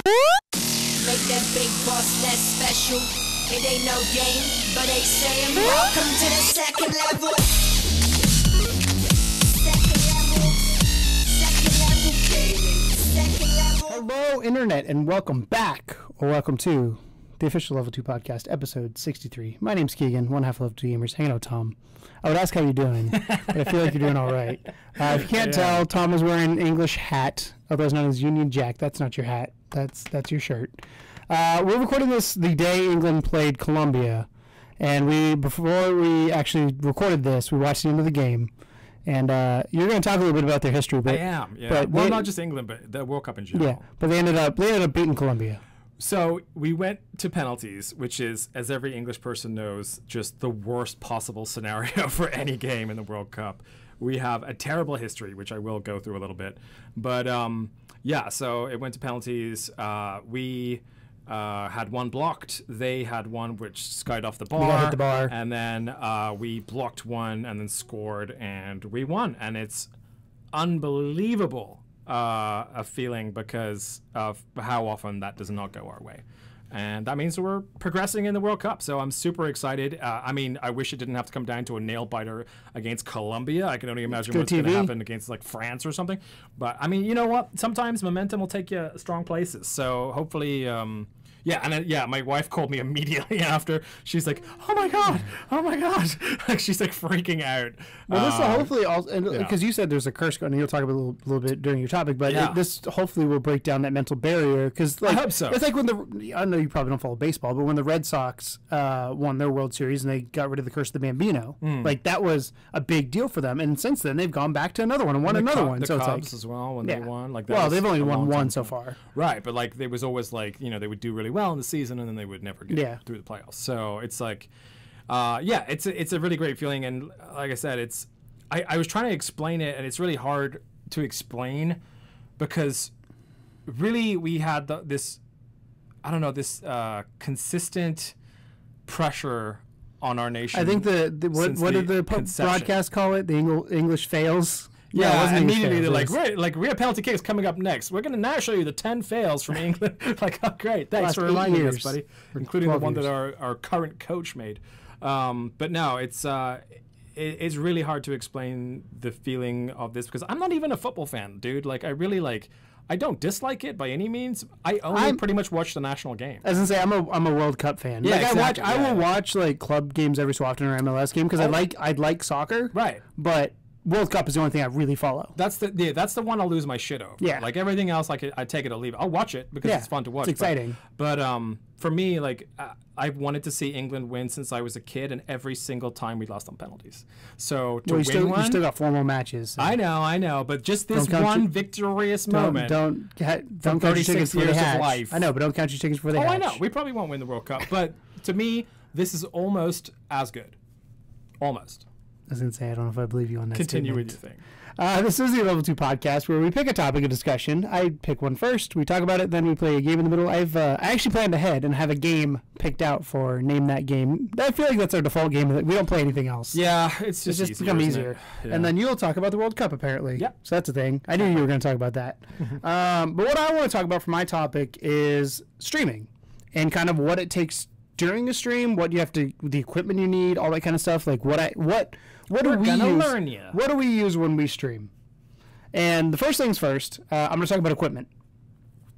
Make that big boss less special. It ain't no game, but they saying welcome to the second level. Second level. Hello, Internet, and welcome back, or welcome to the official Level 2 podcast, episode 63. My name's Keegan, one half of Level 2 Gamers, hanging out with Tom. I would ask how you're doing, but I feel like you're doing all right. If you can't tell, Tom is wearing an English hat, otherwise known as Union Jack. That's not your hat. That's your shirt. We're recording this the day England played Colombia, and before we actually recorded this, we watched the end of the game. And you're going to talk a little bit about their history. But, I am, yeah. But well, not just England, but the World Cup in general. Yeah, but they ended up beating Colombia. So we went to penalties, which is, as every English person knows, just the worst possible scenario for any game in the World Cup. We have a terrible history, which I will go through a little bit. But yeah, so it went to penalties. We had one blocked. They had one which skied off the bar. We got hit the bar. And then we blocked one and then scored, and we won. And it's unbelievable a feeling because of how often that does not go our way. And that means we're progressing in the World Cup. So I'm super excited. I mean, I wish it didn't have to come down to a nail biter against Colombia. I can only imagine what's going to happen against like France or something. But I mean, you know what? Sometimes momentum will take you strong places. So hopefully, yeah, and then, yeah, my wife called me immediately after. She's like, "Oh my god, like she's like freaking out. Well, this will hopefully also, because you said there's a curse going, and you'll talk about a little bit during your topic, but this hopefully will break down that mental barrier. Because like, I hope so. It's like when I know you probably don't follow baseball, but when the Red Sox won their World Series and they got rid of the curse of the Bambino, like that was a big deal for them. And since then, they've gone back to another one and won another one. The So Cubs it's like, as well when they won. Like that well, was they've only a won long one time so ago. far, right? But like there was always like they would do really well in the season and then they would never get through the playoffs. So it's like, yeah, it's a really great feeling. And like I said, I was trying to explain it, and it's really hard to explain because really we had this consistent pressure on our nation. I think what did the broadcast call it? The English fails. Yeah, immediately they're like, we have penalty kicks coming up next. We're going to now show you the 10 fails from England. Like, oh, great. Thanks for reminding us, buddy. Including the one that our current coach made. But no, it's really hard to explain the feeling of this because I'm not even a football fan, dude. Like, I don't dislike it by any means. I only pretty much watch the national game. As I say, I'm a World Cup fan. Yeah, like exactly. I will watch like club games every so often or MLS game because I like soccer. Right. But World Cup is the only thing I really follow. That's the one I'll lose my shit over. Yeah. Like everything else, I take it or leave it. I'll watch it because it's fun to watch. It's exciting. But for me, like I've wanted to see England win since I was a kid, and every single time we lost on penalties. So to win one, you still got 4 more matches. So. I know, but just this one victorious moment. Don't count your chickens for the hatch. Of life. I know, but don't count your chickens for the hatch. Oh, I know. We probably won't win the World Cup, but to me, this is almost as good. Almost. I was going to say, I don't know if I believe you on that Continue statement. with your thing. This is the Level 2 podcast where we pick a topic of discussion. I pick one first, we talk about it, then we play a game in the middle. I actually planned ahead and have a game picked out for Name That Game. I feel like that's our default game. We don't play anything else. Yeah, it's just easier, become easier. Yeah. And then you'll talk about the World Cup, apparently. Yeah. So that's a thing. I knew you were going to talk about that. But what I want to talk about for my topic is streaming and kind of what it takes during a stream, what you have to, the equipment you need, all that kind of stuff. Like what do we use when we stream? And the first things first, I'm going to talk about equipment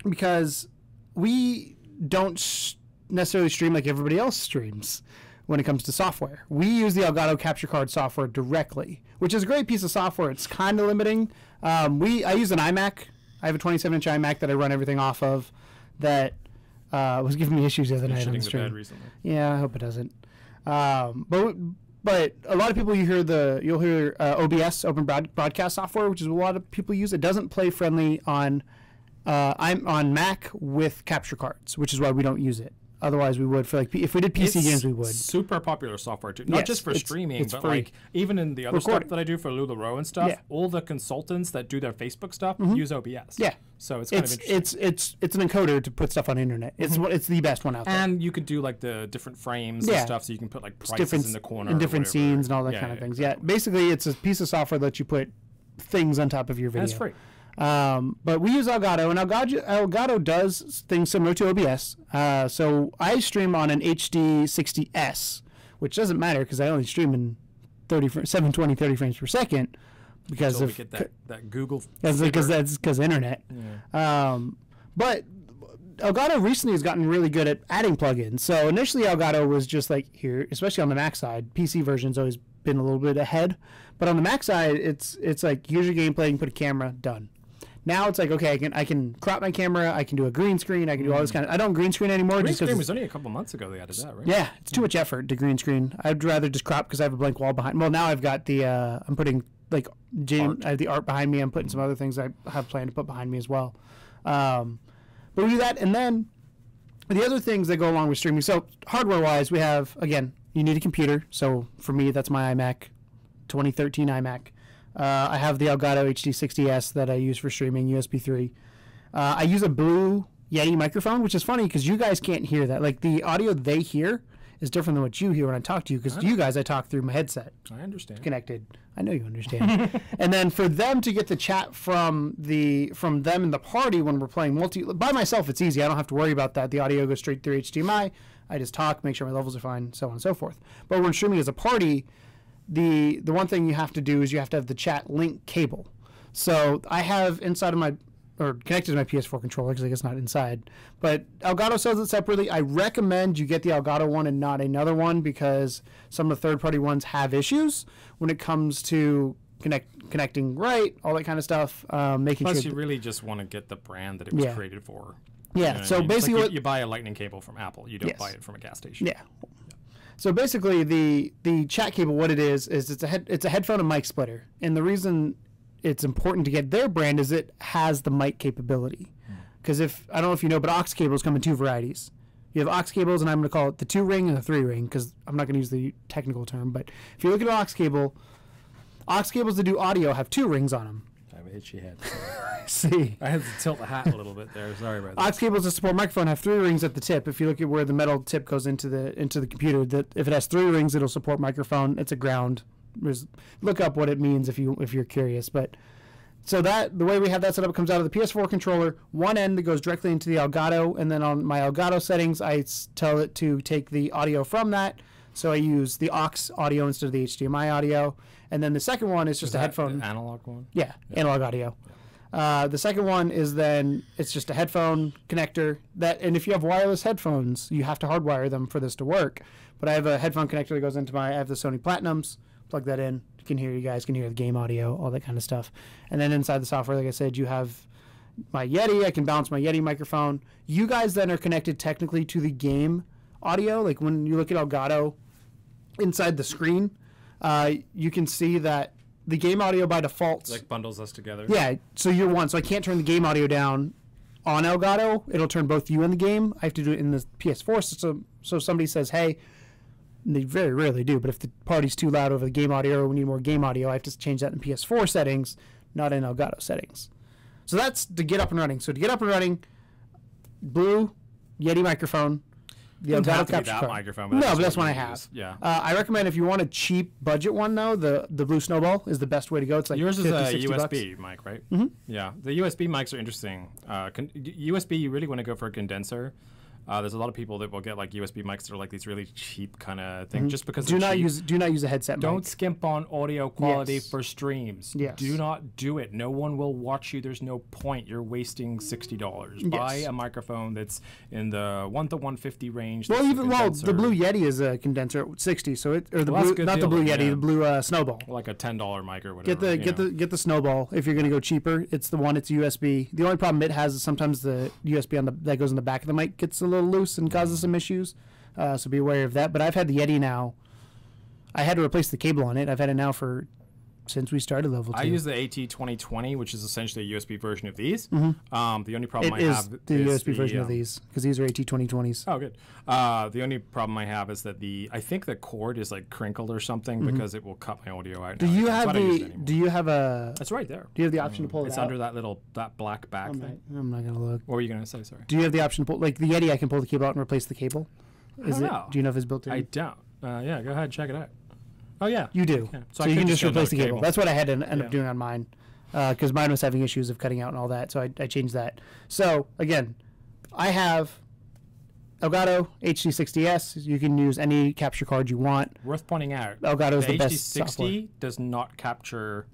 because we don't necessarily stream like everybody else streams when it comes to software. We use the Elgato capture card software directly, which is a great piece of software. It's kind of limiting. I use an iMac. I have a 27-inch iMac that I run everything off of that was giving me issues the other night on the stream. Yeah, I hope it doesn't. But a lot of people you'll hear OBS, Open Broadcast Software, which is a lot of people use. It doesn't play friendly on Mac with capture cards, which is why we don't use it. Otherwise, we would for like if we did PC games, we would. Super popular software too, not just for streaming, but free. Like even in the other stuff that I do for LuLaRoe and stuff. Yeah. All the consultants that do their Facebook stuff use OBS. Yeah, so it's kind of interesting. It's an encoder to put stuff on the internet. It's the best one out there. And you could do like the different frames and stuff, so you can put like prices in the corner and different scenes and all that kind of things. Exactly. Yeah, basically it's a piece of software that you put things on top of your video. And it's free. But we use Elgato, and Elgato does things similar to OBS. So I stream on an HD 60S, which doesn't matter because I only stream in 720 30 frames per second because we get that Google. Because internet. Yeah. But Elgato recently has gotten really good at adding plugins. So initially Elgato was just like here, especially on the Mac side. PC version's always been a little bit ahead, but on the Mac side, it's like here's your gameplay, you can put a camera, done. Now it's like, okay, I can crop my camera, I can do a green screen, I can do all this kind of. I don't green screen anymore. Green just screen was only a couple months ago they added that, right? Yeah, it's too much effort to green screen. I'd rather just crop because I have a blank wall behind. Well, now I've got the I'm putting like I have the art behind me. I'm putting some other things I have planned to put behind me as well. But we do that, and then the other things that go along with streaming. So hardware wise, we have, again, you need a computer. So for me, that's my iMac, 2013 iMac. I have the Elgato HD60S that I use for streaming, USB 3. I use a Blue Yeti microphone, which is funny because you guys can't hear that. Like the audio they hear is different than what you hear when I talk to you because you guys I talk through my headset. I understand. Connected. I know you understand. And then for them to get the chat from them in the party when we're playing by myself, it's easy. I don't have to worry about that. The audio goes straight through HDMI. I just talk, make sure my levels are fine, so on and so forth. But when streaming as a party, the one thing you have to do is you have to have the chat link cable. So I have inside of connected to my PS4 controller because I guess not inside. But Elgato sells it separately. I recommend you get the Elgato one and not another one because some of the third-party ones have issues when it comes to connecting right, all that kind of stuff. Making Plus, sure you really just want to get the brand that it was created for. Yeah. You know So basically, it's like you buy a lightning cable from Apple. You don't buy it from a gas station. Yeah. So basically, the chat cable, what it is it's a headphone and mic splitter, and the reason it's important to get their brand is it has the mic capability. Because I don't know if you know, but aux cables come in two varieties. You have aux cables, and I'm going to call it the 2-ring and the 3-ring, because I'm not going to use the technical term. But if you look at an aux cables that do audio have 2 rings on them. I have a itchy head. See, I had to tilt the hat a little bit there. Sorry about that. aux cables that support microphone have 3 rings at the tip. If you look at where the metal tip goes into the computer, that if it has 3 rings, it'll support microphone. It's a ground. Look up what it means if you're curious. But so that the way we have that set up, it comes out of the PS4 controller. One end that goes directly into the Elgato, and then on my Elgato settings, I tell it to take the audio from that. So I use the aux audio instead of the HDMI audio. And then the second one is just a headphone. The analog one? Yeah, analog audio. The second one is then it's just a headphone connector and if you have wireless headphones, you have to hardwire them for this to work. But I have a headphone connector that goes into I have the Sony Platinums. Plug that in. You guys can hear the game audio, all that kind of stuff. And then inside the software, like I said, you have my Yeti. I can bounce my Yeti microphone. You guys then are connected technically to the game audio. Like when you look at Elgato inside the screen, you can see that the game audio by default like bundles us together. Yeah, so you're one. So I can't turn the game audio down on Elgato. It'll turn both you and the game. I have to do it in the PS4 system. So somebody says, hey, and they very rarely do, but if the party's too loud over the game audio or we need more game audio, I have to change that in PS4 settings, not in Elgato settings. So that's to get up and running. So to get up and running, Blue Yeti microphone. The Elgato capture card. Microphone, no, but that's one I have. Yeah. I recommend if you want a cheap budget one though, the Blue Snowball is the best way to go. It's like yours is 50, a 60 USB bucks. mic, right? Mm-hmm. Yeah, the USB mics are interesting. USB, you really want to go for a condenser. There's a lot of people that will get like USB mics that are like these really cheap kind of thing, just because do not use a headset. Don't mic. skimp on audio quality for streams. Yes. Do not do it. No one will watch you. There's no point. You're wasting $60. Yes. Buy a microphone that's in the 1 to 150 range. Well, the Blue Yeti is a condenser at 60, so the Blue Yeti, the Blue Snowball. Like a $10 mic or whatever. Get the Snowball if you're going to go cheaper. It's the one. It's USB. The only problem it has is sometimes the USB that goes in the back of the mic gets a little loose and causes some issues, so be aware of that. But I've had the Yeti now. I had to replace the cable on it. I've had it now since we started level 2. I use the AT2020, which is essentially a USB version of these. Mm-hmm. The only problem I have is the USB version of these, because these are AT2020s. Oh, good. The only problem I have is that I think the cord is like crinkled or something, because it will cut my audio out. Do you have a? It's right there. Do you have the option to pull it out? It's under that black back thing. I'm not gonna look. What were you gonna say? Sorry. Do you have the option to pull, like the Yeti? I can pull the cable out and replace the cable. Do you know if it's built in? I don't. Yeah, go ahead, check it out. Oh yeah, you do. Yeah. So you can just replace the cable. That's what I had to end up doing on mine. because mine was having issues of cutting out and all that, so I changed that. So again, I have Elgato HD60S. You can use any capture card you want. Worth pointing out, Elgato is the best HD60 software. does not capture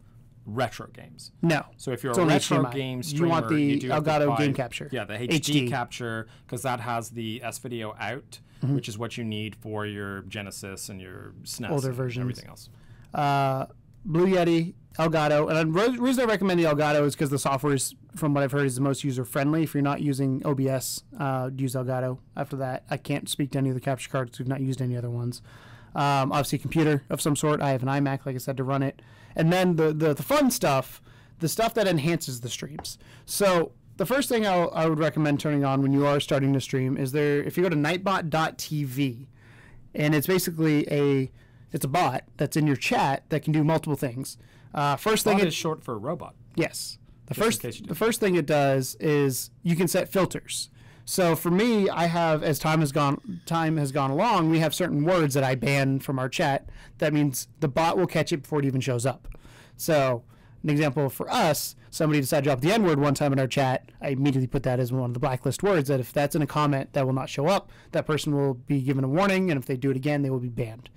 retro games. No. So if you're It's a only retro HDMI. game You streamer, want the you do have to Elgato buy- game capture. Yeah, the HD. capture, because that has the S-Video out, which is what you need for your Genesis and your SNES Older and versions. everything else. Blue Yeti, Elgato, and the reason I recommend the Elgato is because the software is, from what I've heard, is the most user friendly. If you're not using OBS, use Elgato. After that, I can't speak to any of the capture cards. We've not used any other ones. Obviously, a computer of some sort. I have an iMac, like I said, to run it. And then the fun stuff, the stuff that enhances the streams. So the first thing I would recommend turning on when you are starting to stream is if you go to nightbot.tv, and it's basically it's a bot that's in your chat that can do multiple things. First thing Bot is short for robot. yes. The Just in case you the first thing it does is you can set filters. So for me, I have, as time has gone along, we have certain words that I ban from our chat. That means the bot will catch it before it even shows up. So an example for us, somebody decided to drop the N-word one time in our chat. I immediately put that as one of the blacklist words, that if that's in a comment that will not show up, that person will be given a warning, and if they do it again, they will be banned.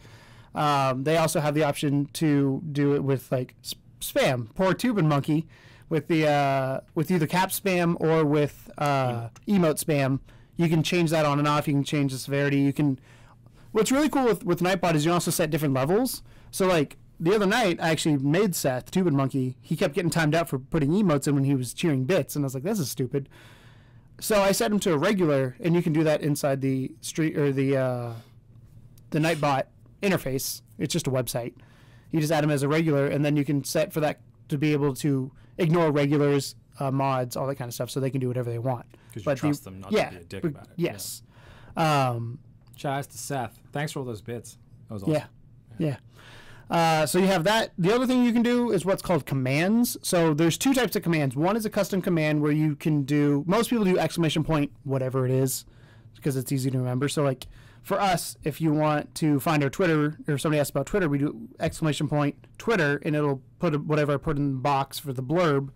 They also have the option to do it with like spam. Poor Tubin Monkey with the with either cap spam or with emote spam. You can change that on and off. You can change the severity. You can. What's really cool with Nightbot is you also set different levels. So like the other night, I actually made Seth Tubin Monkey. He kept getting timed out for putting emotes in when he was cheering bits, and I was like, "This is stupid." So I set him to a regular, and you can do that inside the street or the Nightbot interface. It's just a website. You just add them as a regular, and then you can set for that to be able to ignore regulars, mods, all that kind of stuff, so they can do whatever they want. Because you trust them not to be a dick about it. Yes. Shout out to Seth. Thanks for all those bits. That was awesome. Yeah. So you have that. The other thing you can do is what's called commands. So there's two types of commands. One is a custom command where you can do, most people do exclamation point, whatever it is, because it's easy to remember. So like for us, if you want to find our Twitter, or if somebody asks about Twitter, we do exclamation point Twitter, and it'll put whatever I put in the box for the blurb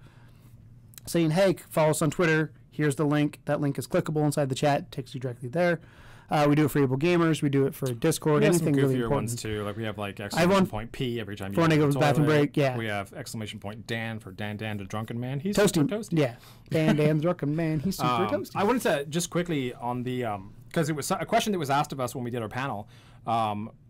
saying, hey, follow us on Twitter. Here's the link. That link is clickable inside the chat. It takes you directly there. We do it for Able Gamers. We do it for Discord. We have Anything some goofier really important. ones too. Like we have like exclamation point P every time you for when I go go to to the the bathroom toilet. break. Yeah. We have exclamation point Dan for Dan the Drunken Man. He's Toasty. super toasty. Yeah. Dan Drunken Man. He's super toasty. I wanted to just quickly on the because it was a question that was asked of us when we did our panel.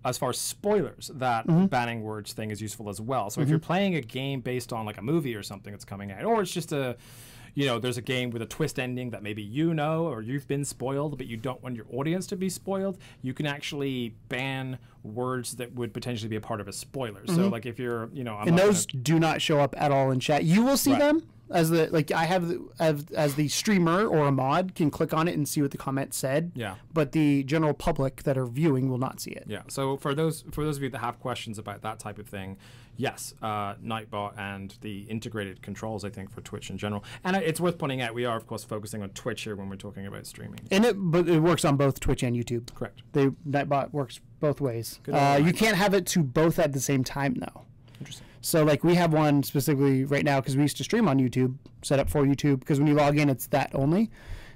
As far as spoilers, that banning words thing is useful as well. So if you're playing a game based on like a movie or something that's coming out, or it's just there's a game with a twist ending that maybe you know or you've been spoiled, but you don't want your audience to be spoiled, you can actually ban words that would potentially be a part of a spoiler. So like if you're, and those do not show up at all in chat. You will see them as as the streamer or a mod can click on it and see what the comment said. Yeah. But the general public that are viewing will not see it. Yeah. So for those of you that have questions about that type of thing, yes, Nightbot and the integrated controls, I think, for Twitch in general. And it's worth pointing out, we are, of course, focusing on Twitch here when we're talking about streaming. But it works on both Twitch and YouTube. Correct. Nightbot works both ways. Good old You can't have it to both at the same time, though. Interesting. So, like, we have one specifically right now because we used to stream on YouTube, set up for YouTube, because when you log in, it's that only.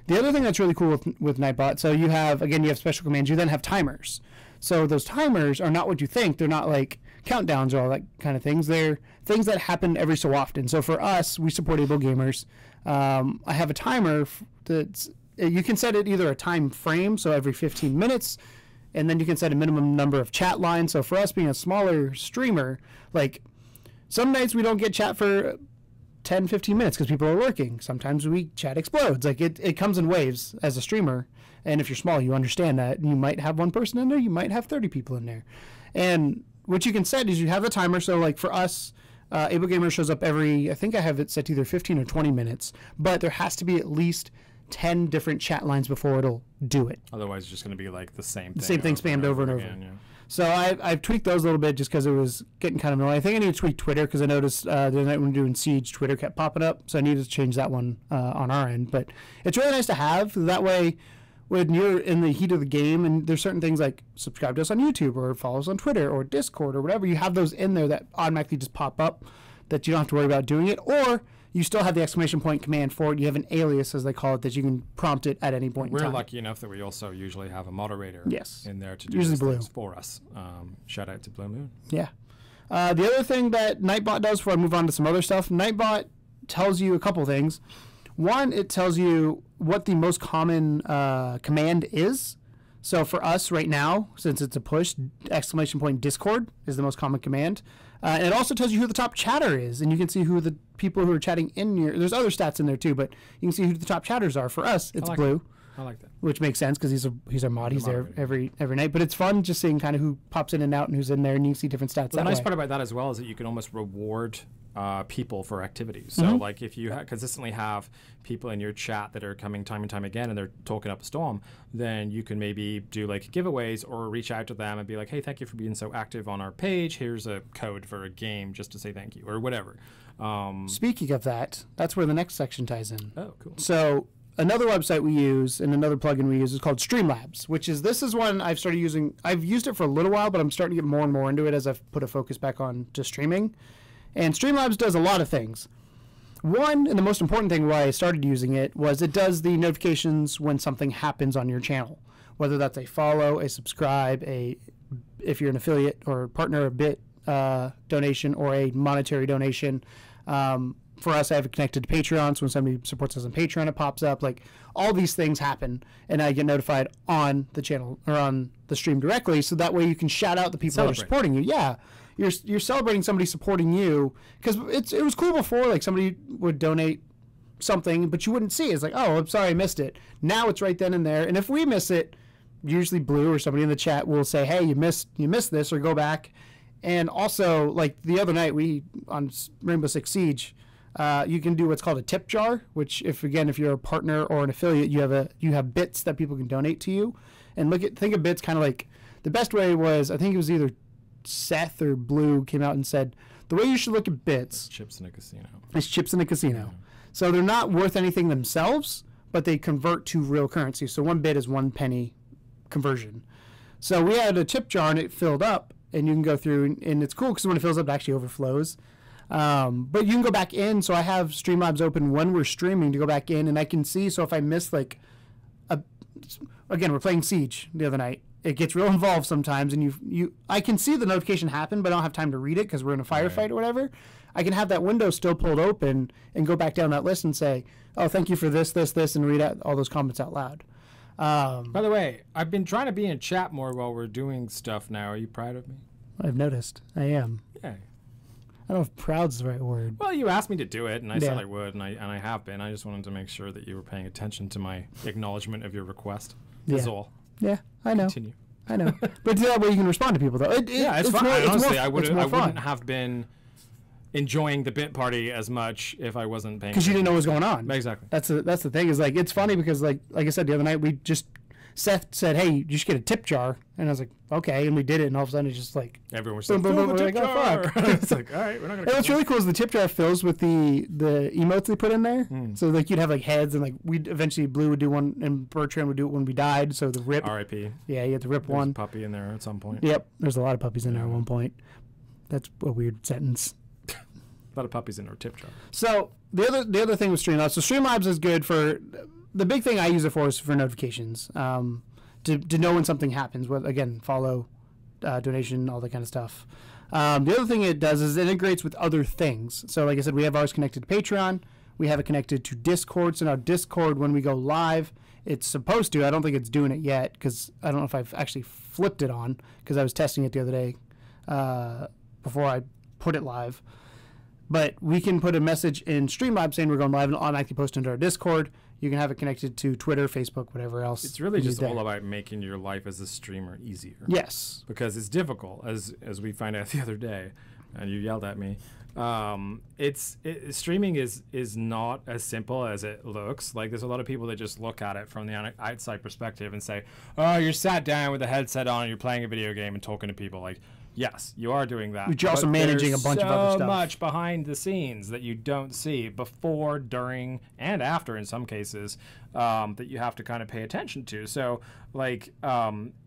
The other thing that's really cool with Nightbot, so you have special commands. You then have timers. So those timers are not what you think. They're not like countdowns or all that kind of things. They're things that happen every so often. So for us, we support Able Gamers. I have a timer that's, you can set it either a time frame, so every 15 minutes, and then you can set a minimum number of chat lines. So for us being a smaller streamer, like some nights we don't get chat for 10, 15 minutes because people are working. Sometimes chat explodes. Like it comes in waves as a streamer. And if you're small, you understand that. You might have one person in there. You might have 30 people in there. And what you can set is you have a timer. So like for us, Able Gamer shows up every, I think I have it set to either 15 or 20 minutes. But there has to be at least 10 different chat lines before it'll do it. Otherwise, it's just going to be like the same thing. The same thing spammed over and over. Again, yeah. So I've tweaked those a little bit just because it was getting kind of annoying. I think I need to tweak Twitter because I noticed the other night when we were doing Siege, Twitter kept popping up. So I needed to change that one on our end. But it's really nice to have. That way, when you're in the heat of the game and there's certain things like subscribe to us on YouTube or follow us on Twitter or Discord or whatever, you have those in there that automatically just pop up. that you don't have to worry about doing it, or you still have the exclamation point command for it. You have an alias, as they call it, that you can prompt it at any point in We're time. lucky enough that we also usually have a moderator Yes. in there to do Usually those Blue. things for us. Shout out to Blue Moon. Yeah. The other thing that Nightbot does, before I move on to some other stuff, Nightbot tells you a couple things. One, it tells you what the most common command is. So for us right now, since it's a push, exclamation point Discord is the most common command. And it also tells you who the top chatter is, and you can see who the people who are chatting in your. There's other stats in there too, but you can see who the top chatters are. For us, it's like Blue, I like that. which makes sense because he's our mod. He's there every night. But it's fun just seeing kind of who pops in and out and who's in there, and you can see different stats. The nice part about that as well is that you can almost reward people for activities. So Mm-hmm. like if you consistently have people in your chat that are coming time and time again and they're talking up a storm, then you can maybe do like giveaways or reach out to them and be like, hey, thank you for being so active on our page. Here's a code for a game just to say thank you or whatever. Speaking of that, that's where the next section ties in. Oh, cool. So another website we use and another plugin we use is called Streamlabs, which is this is one I've started using. I've used it for a little while, but I'm starting to get more and more into it as I've put a focus back on to streaming. And Streamlabs does a lot of things. One, and the most important thing why I started using it was it does the notifications when something happens on your channel, whether that's a follow, a subscribe, if you're an affiliate or partner, a bit donation or a monetary donation. For us, I have it connected to Patreon, so when somebody supports us on Patreon, it pops up. Like, all these things happen, and I get notified on the channel or on the stream directly, so that way you can shout out the people that are supporting you. Yeah, you're celebrating somebody supporting you, because it was cool before, like somebody would donate something, but you wouldn't see it. It's like, oh, I'm sorry I missed it. Now it's right then and there, and if we miss it, usually Blue or somebody in the chat will say, hey, you missed this, or go back. And also, like the other night, on Rainbow Six Siege, you can do what's called a tip jar, which if you're a partner or an affiliate, you have bits that people can donate to you. And think of bits kind of like, the best way was, I think it was either Seth or Blue came out and said, the way you should look at bits Chips in a casino. is chips in a casino. So they're not worth anything themselves, but they convert to real currency. So 1 bit is 1 penny conversion. So we had a tip jar and it filled up, and you can go through, and it's cool because when it fills up, it actually overflows. But you can go back in. So I have Streamlabs open when we're streaming to go back in, and I can see. So if I miss again, we're playing Siege the other night. It gets real involved sometimes, and I can see the notification happen, but I don't have time to read it because we're in a firefight or whatever. I can have that window still pulled open and go back down that list and say, oh, thank you for this, and read out all those comments out loud. By the way, I've been trying to be in chat more while we're doing stuff now. Are you proud of me? I've noticed. I am. Yeah. I don't know if proud's the right word. Well, you asked me to do it, and I said I would, and I have been. I just wanted to make sure that you were paying attention to my acknowledgement of your request. That's all. Yeah, I know. Continue. I know. But that way you can respond to people, though. It's fun. Honestly, I wouldn't fun. have been enjoying the bit party as much if I wasn't paying. Because you didn't know what was going on. Exactly. That's the thing. Is like, it's funny because like I said the other night, Seth said, hey, you should get a tip jar, and I was like, okay, and we did it, and all of a sudden it's just like everyone was boom, like, boom, boom, the tip like, jar. oh, fuck. It's like, all right, we're not gonna. And what's really cool is the tip jar fills with the emotes they put in there. So like you'd have like heads, and like eventually Blue would do one, and Bertrand would do it when we died. So the rip. R.I.P. Yeah, you had to rip There's one. a puppy in there at some point. Yep, there's a lot of puppies in there at one point. That's a weird sentence. A lot of puppies in our tip jar. So the other thing with Streamlabs, so Streamlabs is good for, the big thing I use it for is for notifications, to know when something happens. With again, follow, donation, all that kind of stuff. The other thing it does is it integrates with other things. So like I said, we have ours connected to Patreon. We have it connected to Discord. So now Discord, when we go live, it's supposed to. I don't think it's doing it yet because I don't know if I've actually flipped it on because I was testing it the other day before I put it live. But we can put a message in Streamlabs saying we're going live and automatically post into our Discord. You can have it connected to Twitter, Facebook, whatever else. It's really just all about making your life as a streamer easier. Yes. Because it's difficult, as we found out the other day, and you yelled at me. Streaming is not as simple as it looks. Like, there's a lot of people that just look at it from the outside perspective and say, oh, you're sat down with a headset on and you're playing a video game and talking to people. Like, Yes, you are doing that. But you're also managing a bunch of other stuff. So much behind the scenes that you don't see before, during, and after in some cases that you have to kind of pay attention to. So, like,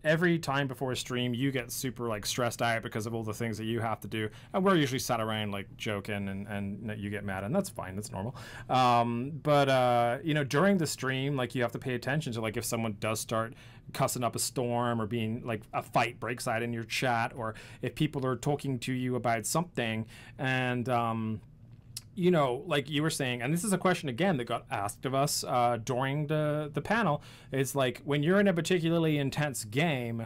every time before a stream, you get super, like, stressed out because of all the things that you have to do. And we're usually sat around, like, joking and you get mad, and that's fine. That's normal. But you know, during the stream, like, you have to pay attention to, like, if someone does start cussing up a storm or being, like, a fight breaks out in your chat, or if people are talking to you about something and you know, like you were saying, and this is a question again that got asked of us during the panel, is like, when you're in a particularly intense game,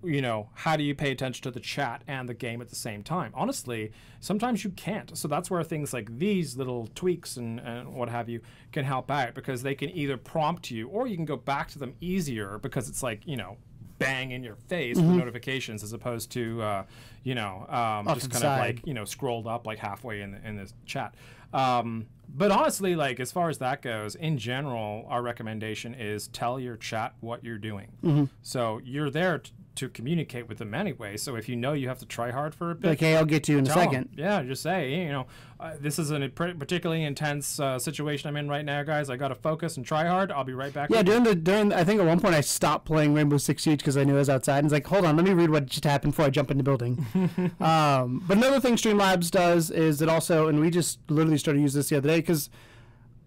you know, how do you pay attention to the chat and the game at the same time? Honestly, sometimes you can't. So that's where things like these little tweaks and what have you can help out, because they can either prompt you or you can go back to them easier, because it's like, you know, bang in your face with notifications, as opposed to you know, just kind of like, you know, scrolled up like halfway in this chat. But honestly, like, as far as that goes, in general, our recommendation is tell your chat what you're doing. So you're there to communicate with them anyway. So if you know you have to try hard for a bit, Like, hey, I'll get to you in a second. Yeah, just say, you know, this is a particularly intense situation I'm in right now, guys. I got to focus and try hard. I'll be right back. Yeah, during I think at one point I stopped playing Rainbow Six Siege because I knew I was outside. And it's like, hold on, let me read what just happened before I jump in the building. But another thing Streamlabs does is it also, and we just literally started using this the other day, because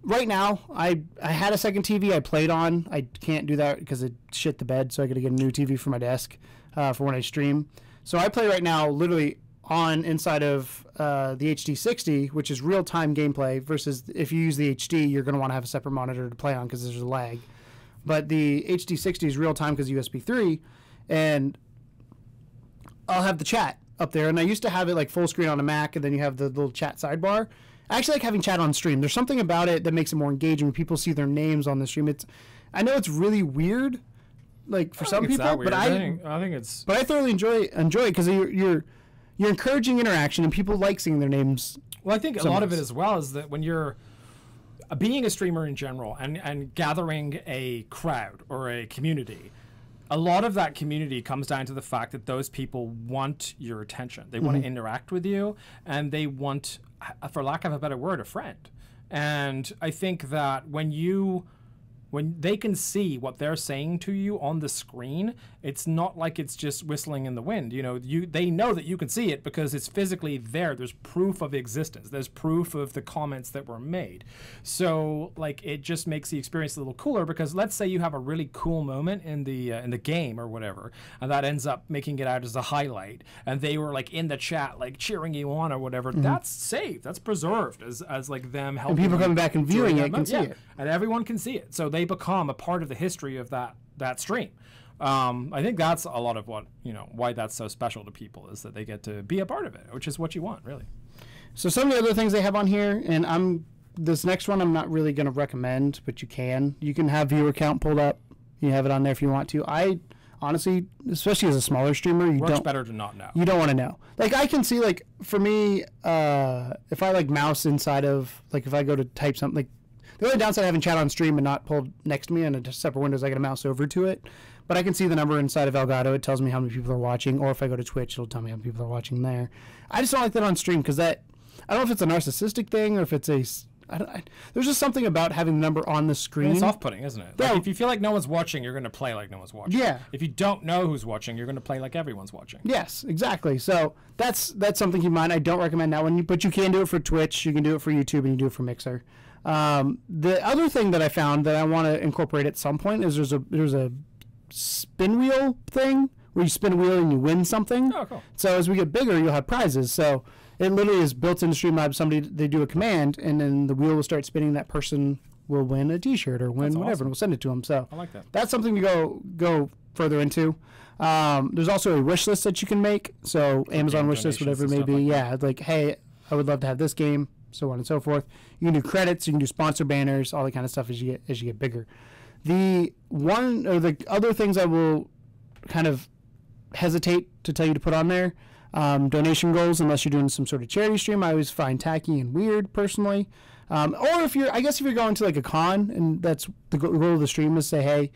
right now I had a second TV I played on. I can't do that because it shit the bed, so I got to get a new TV for my desk for when I stream. So I play right now literally on inside of the HD60, which is real-time gameplay, versus if you use the HD, you're going to want to have a separate monitor to play on because there's a lag. But the HD60 is real-time because USB 3, and I'll have the chat up there. And I used to have it like full screen on a Mac, and then you have the little chat sidebar. I actually like having chat on stream. There's something about it that makes it more engaging when people see their names on the stream. I know it's really weird, like for some people, but I think it's. But I thoroughly enjoy it because you're encouraging interaction, and people like seeing their names. Well, I think a lot of it as well is that when you're being a streamer in general and gathering a crowd or a community, a lot of that community comes down to the fact that those people want your attention. They want to interact with you, and they want, for lack of a better word, a friend. And I think that when they can see what they're saying to you on the screen, it's not like it's just whistling in the wind. You know, they know that you can see it because it's physically there. There's proof of existence. There's proof of the comments that were made. So, like, it just makes the experience a little cooler, because let's say you have a really cool moment in the game or whatever, and that ends up making it out as a highlight, and they were like in the chat, like cheering you on or whatever. That's saved. That's preserved as like them helping. And people coming back and viewing it can see it, and everyone can see it. So they become a part of the history of that stream. I think that's a lot of what, you know, why that's so special to people, is that they get to be a part of it, which is what you want, really. So some of the other things they have on here, and this next one I'm not really going to recommend, but you can have viewer count pulled up. You have it on there if you want to. I honestly, especially as a smaller streamer, Works better to not know. You don't want to know. Like, I can see, like, for me, if I like mouse inside of, like, if I go to type something, like, the only downside of having chat on stream and not pulled next to me in a separate window is I got to mouse over to it. But I can see the number inside of Elgato. It tells me how many people are watching. Or if I go to Twitch, it'll tell me how many people are watching there. I just don't like that on stream, because I don't know if it's a narcissistic thing or if it's there's just something about having the number on the screen. It's off-putting, isn't it? Yeah. Like, if you feel like no one's watching, you're going to play like no one's watching. Yeah. If you don't know who's watching, you're going to play like everyone's watching. Yes, exactly. So that's something to keep in mind. I don't recommend that one, but you can do it for Twitch. You can do it for YouTube, and you do it for Mixer. The other thing that I found that I want to incorporate at some point is there's a spin wheel thing where you spin a wheel and you win something. Oh, cool. So as we get bigger, you'll have prizes. So it literally is built into Streamlabs. They do a command, and then the wheel will start spinning. That person will win a T-shirt or win whatever, and we'll send it to them. So I like that. That's something to go further into. There's also a wish list that you can make. So Amazon wish list, whatever it may be. Like like, hey, I would love to have this game, so on and so forth. You can do credits, you can do sponsor banners, all that kind of stuff as you get bigger. The other things I will kind of hesitate to tell you to put on there, donation goals, unless you're doing some sort of charity stream, I always find tacky and weird personally. Or if you're going to like a con, and that's the goal of the stream is say, hey,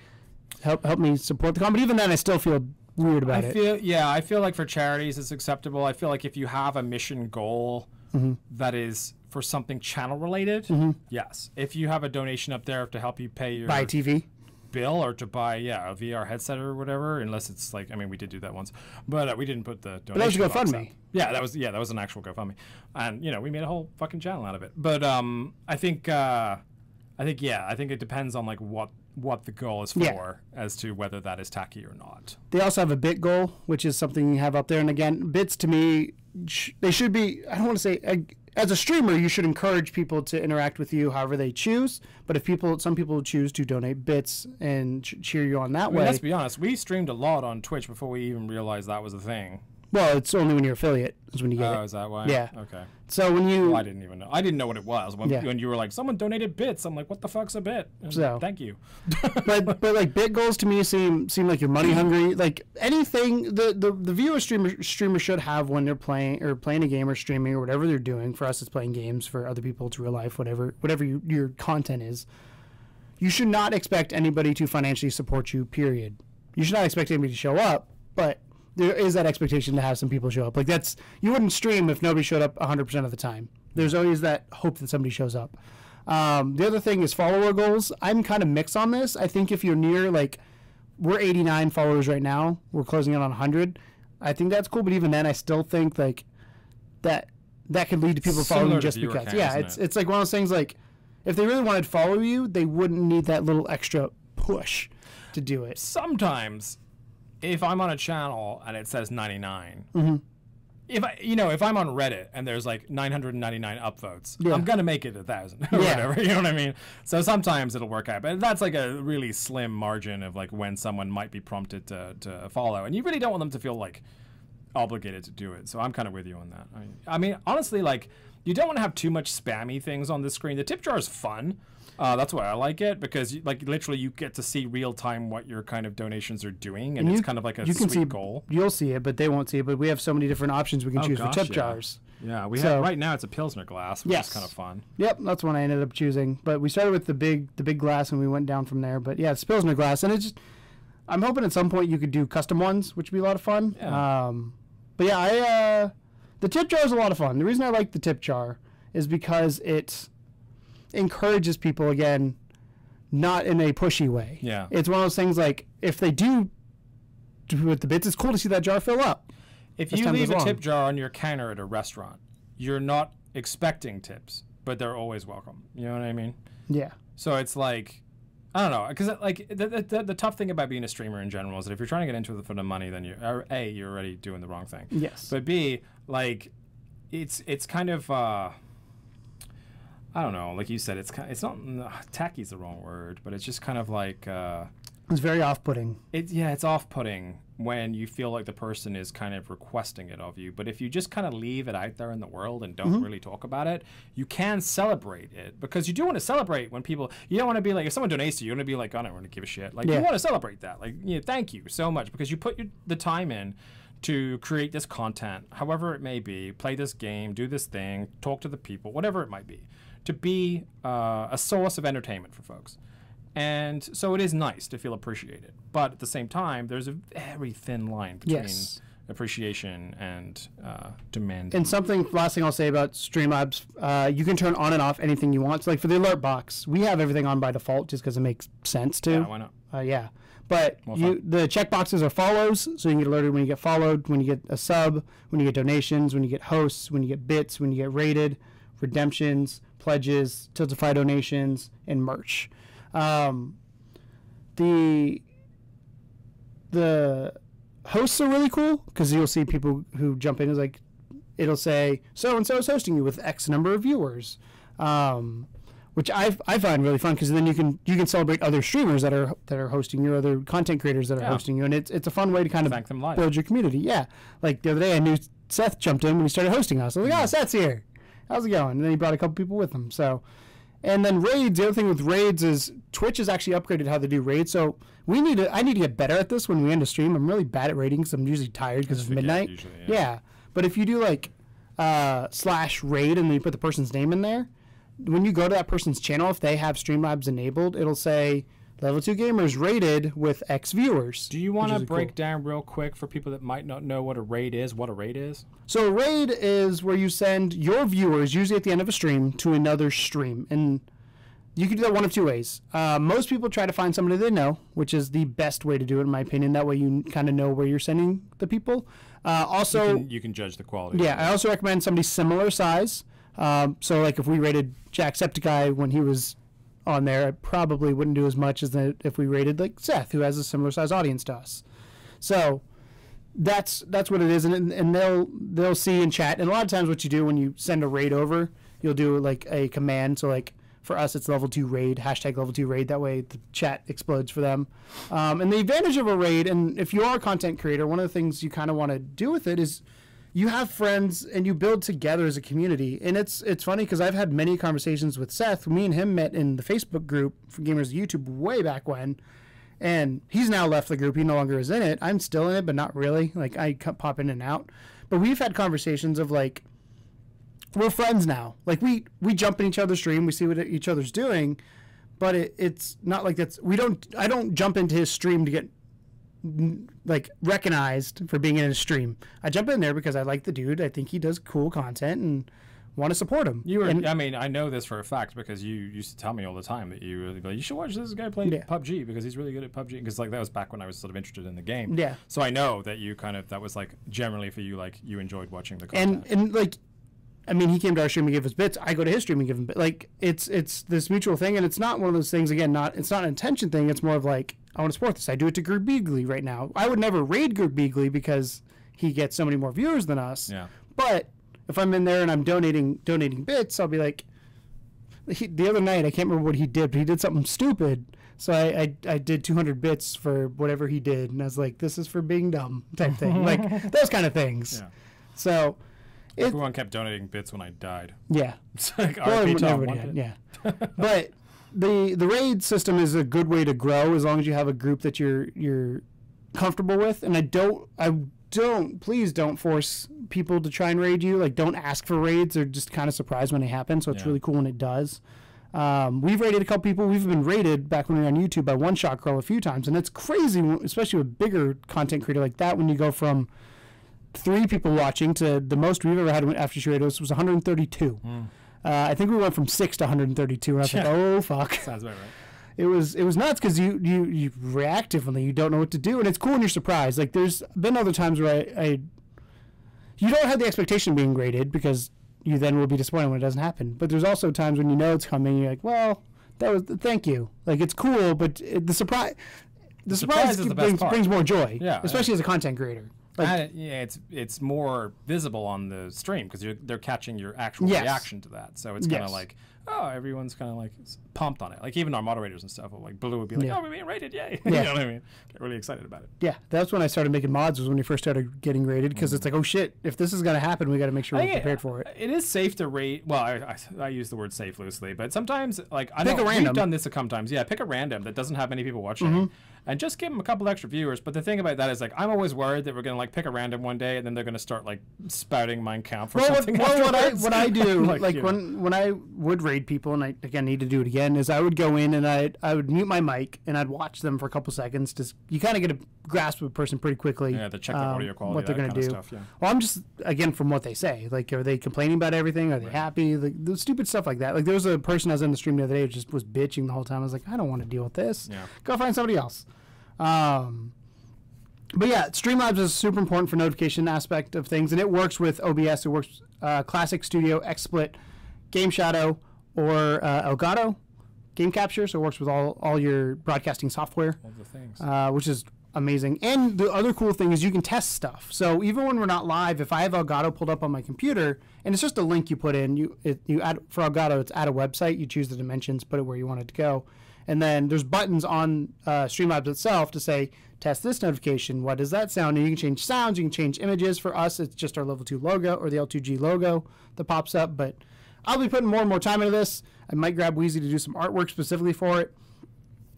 help me support the con. But even then, I still feel weird about it. I feel like for charities it's acceptable. I feel like if you have a mission goal that is for something channel related, yes. If you have a donation up there to help you pay your Buy TV bill or to buy a VR headset or whatever, unless it's like, I mean, we did do that once, but we didn't put the donation. But that was a box GoFundMe. up. That was an actual GoFundMe, and we made a whole fucking channel out of it. But I think it depends on like what the goal is for as to whether that is tacky or not. They also have a bit goal, which is something you have up there. And again, bits to me, they should be, I don't want to say, as a streamer, you should encourage people to interact with you however they choose. But if some people choose to donate bits and cheer you on that way. Let's be honest, we streamed a lot on Twitch before we even realized that was a thing. Well, it's only when you're affiliate is when you get it. Oh, is that why? Yeah. Okay. So when you... Well, I didn't even know. I didn't know what it was. When you were like, someone donated bits, I'm like, what the fuck's a bit? Thank you. but like bit goals to me seem like you're money hungry. Like anything the viewer streamer should have when they're playing a game or streaming or whatever they're doing. For us, it's playing games. For other people, it's real life. Whatever your content is, you should not expect anybody to financially support you. Period. You should not expect anybody to show up, but there is that expectation to have some people show up. Like you wouldn't stream if nobody showed up 100% of the time. There's always that hope that somebody shows up. The other thing is follower goals. I'm kind of mixed on this. I think if you're near, like, we're 89 followers right now. We're closing in on 100. I think that's cool, but even then, I still think like that could lead to people following just because. Count, yeah, it's like one of those things. Like, if they really wanted to follow you, they wouldn't need that little extra push to do it. Sometimes, if I'm on a channel and it says 99, if I'm on Reddit and there's like 999 upvotes, I'm gonna make it 1,000 or whatever. You know what I mean? So sometimes it'll work out, but that's like a really slim margin of like when someone might be prompted to follow, and you really don't want them to feel like obligated to do it. So I'm kind of with you on that. I mean, honestly, like, you don't want to have too much spammy things on the screen. The tip jar is fun. That's why I like it, because like literally you get to see real time what your kind of donations are doing, and it's kind of like a sweet goal. You'll see it, but they won't see it. But we have so many different options we can choose for tip jars. Yeah, we have right now. It's a Pilsner glass, which is kind of fun. Yep, that's one I ended up choosing. But we started with the big glass, and we went down from there. But yeah, it's Pilsner glass, and I'm hoping at some point you could do custom ones, which would be a lot of fun. Yeah. But yeah, the tip jar is a lot of fun. The reason I like the tip jar is because it encourages people, again, not in a pushy way. Yeah. It's one of those things like, if they do with the bits, it's cool to see that jar fill up. If you leave a tip jar on your counter at a restaurant, you're not expecting tips, but they're always welcome. You know what I mean? Yeah. So it's like, I don't know, because like the tough thing about being a streamer in general is that if you're trying to get into it for the money, then you're already doing the wrong thing. Yes. But B, like, it's kind of I don't know, like you said, it's not tacky is the wrong word, but it's just kind of like it's very off-putting. It's off-putting when you feel like the person is kind of requesting it of you. But if you just kind of leave it out there in the world and don't really talk about it, you can celebrate it, because you do want to celebrate when people. You don't want to be like, if someone donates to you, you want to be like, I don't want to give a shit. Like, you want to celebrate that. Like, thank you so much, because you put the time in to create this content, however it may be, play this game, do this thing, talk to the people, whatever it might be, to be a source of entertainment for folks. And so it is nice to feel appreciated. But at the same time, there's a very thin line between appreciation and demand. And last thing I'll say about Streamlabs, you can turn on and off anything you want. So like for the alert box, we have everything on by default just because it makes sense to. Yeah, why not? But the checkboxes are follows, so you can get alerted when you get followed, when you get a sub, when you get donations, when you get hosts, when you get bits, when you get rated, redemptions, pledges, Tiltify donations, and merch. The hosts are really cool, because you'll see people who jump in. Is like, it'll say so and so is hosting you with X number of viewers, which I find really fun, because then you can celebrate other streamers that are hosting you, other content creators that are hosting you, and it's a fun way to kind of thank them live. Build your community. Yeah, like the other day I knew Seth jumped in when he started hosting us. I was like, oh, Seth's here. How's it going? And then he brought a couple people with him. So. And then raids, the other thing with raids is Twitch has actually upgraded how they do raids. So I need to get better at this when we end a stream. I'm really bad at raiding because I'm usually tired because it's midnight. Usually, yeah. But if you do like /raid and then you put the person's name in there, when you go to that person's channel, if they have Streamlabs enabled, it'll say Level 2 gamers rated with X viewers. Do you want to break down real quick for people that might not know what a raid is? So a raid is where you send your viewers, usually at the end of a stream, to another stream. And you can do that one of two ways. Most people try to find somebody they know, which is the best way to do it, in my opinion. That way you kind of know where you're sending the people. Also, you can judge the quality. Yeah, I also recommend somebody similar size. So like if we rated Jacksepticeye when he was on there, I probably wouldn't do as much as if we rated like Seth, who has a similar size audience to us. So that's what it is, and they'll see in chat. And a lot of times, what you do when you send a raid over, you'll do like a command. So like for us, it's level 2 raid, hashtag level 2 raid. That way the chat explodes for them. And the advantage of a raid, and if you are a content creator, one of the things you kind of want to do with it is you have friends and you build together as a community. And it's funny because I've had many conversations with Seth. Me and him met in the Facebook group for Gamers YouTube way back when. And he's now left the group. He no longer is in it. I'm still in it, but not really. Like, I pop in and out. But we've had conversations of, like, we're friends now. Like, we jump in each other's stream. We see what each other's doing. But it's not like that's... I don't jump into his stream to get like recognized for being in a stream. I jump in there because I like the dude. I think he does cool content and want to support him. I mean, I know this for a fact because you used to tell me all the time that you really, you should watch this guy play PUBG because he's really good at PUBG. Because like that was back when I was sort of interested in the game. Yeah. So I know that you that was like generally for you, like you enjoyed watching the content. And like, I mean, he came to our stream and gave us bits. I go to his stream and give him bits. Like it's this mutual thing, and it's not one of those things. Again, it's not an intention thing. It's more of like, I want to support this. I do it to Group Beagley right now. I would never raid Group Beagley because he gets so many more viewers than us. Yeah. But if I'm in there and I'm donating bits, I'll be like, the other night, I can't remember what he did, but he did something stupid. So I did 200 bits for whatever he did. And I was like, this is for being dumb type thing. Like those kind of things. Yeah. So everyone kept donating bits when I died. Yeah. It's like RP Tom wanted. Yeah. But the raid system is a good way to grow as long as you have a group that you're comfortable with. And please don't force people to try and raid you. Like, don't ask for raids. They're just kind of surprised when they happen. So it's really cool when it does. We've raided a couple people. We've been raided back when we were on YouTube by One Shot Girl a few times, and it's crazy, especially with bigger content creator like that, when you go from 3 people watching to the most we've ever had after she raided us was 132. I think we went from 6 to 132. And I was like, oh fuck. Sounds about right. It was nuts because you react differently. You don't know what to do, and it's cool when you're surprised. Like there's been other times where you don't have the expectation of being rated because you then will be disappointed when it doesn't happen. But there's also times when you know it's coming. And you're like, well, thank you. Like it's cool, but the surprise brings more joy. Yeah, especially as a content creator. Like, it's more visible on the stream because they're catching your actual reaction to that. So it's kind of like, oh, everyone's kind of like pumped on it. Like even our moderators and stuff, like Blue would be like, oh, we're being rated, yay! You know what I mean? Get really excited about it. Yeah, that's when I started making mods. Was when we first started getting rated because it's like, oh shit, if this is gonna happen, we got to make sure we're prepared for it. It is safe to rate. Well, I use the word safe loosely, but sometimes like we've done this a couple times. Yeah, pick a random that doesn't have many people watching. And just give them a couple extra viewers. But the thing about that is, like, I'm always worried that we're going to, like, pick a random one day and then they're going to start, like, spouting Mein Kampf or something. What I do, when I would raid people, and I, again, need to do it again, is I would go in and I would mute my mic and I'd watch them for a couple seconds. You kind of get a grasp of a person pretty quickly. Yeah, to check the audio quality, what they're going to do. Stuff, yeah. Well, I'm just, again, from what they say. Like, are they complaining about everything? Are they happy? Like, the stupid stuff like that. Like, there was a person I was in the stream the other day who just was bitching the whole time. I was like, I don't want to deal with this. Yeah. Go find somebody else. But yeah, Streamlabs is super important for notification aspect of things, and it works with OBS. It works Classic Studio, XSplit, Game Shadow, or Elgato Game Capture. So it works with all your broadcasting software, all the things, which is amazing. And the other cool thing is you can test stuff. So even when we're not live, if I have Elgato pulled up on my computer, and it's just a link you put in, you add for Elgato, it's add a website. You choose the dimensions, put it where you want it to go. And then there's buttons on Streamlabs itself to say, test this notification. What does that sound? And you can change sounds. You can change images. For us, it's just our level 2 logo or the L2G logo that pops up. But I'll be putting more and more time into this. I might grab Wheezy to do some artwork specifically for it.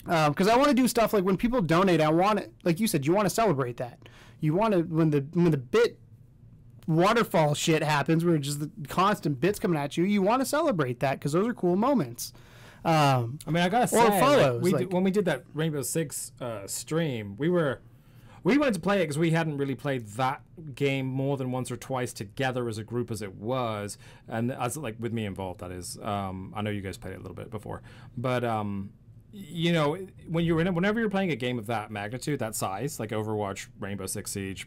Because I want to do stuff like when people donate, I want it, like you said, you want to celebrate that. You want to, when the bit waterfall shit happens, where just the constant bits coming at you, you want to celebrate that because those are cool moments. I mean, I gotta say, follows, when we did that Rainbow Six stream, we wanted to play it because we hadn't really played that game more than once or twice together as a group as it was, and as like with me involved, that is. I know you guys played it a little bit before, but you know, whenever you're playing a game of that magnitude, that size, like Overwatch, Rainbow Six Siege,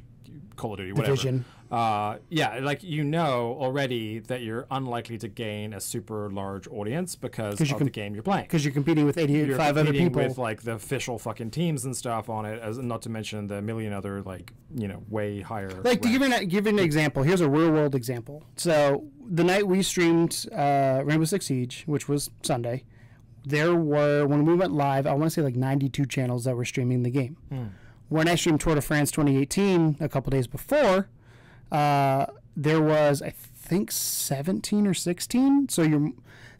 Call of Duty, whatever. Division. Yeah, like you know already that you're unlikely to gain a super large audience because of the game you're playing. Because you're competing with 85 other people. With like the official fucking teams and stuff on it, as not to mention the million other like way higher. Like to give you an example, here's a real world example. So the night we streamed Rainbow Six Siege, which was Sunday, there were, when we went live, I want to say like 92 channels that were streaming the game. When I streamed Tour de France 2018 a couple days before, there was, I think, 17 or 16. So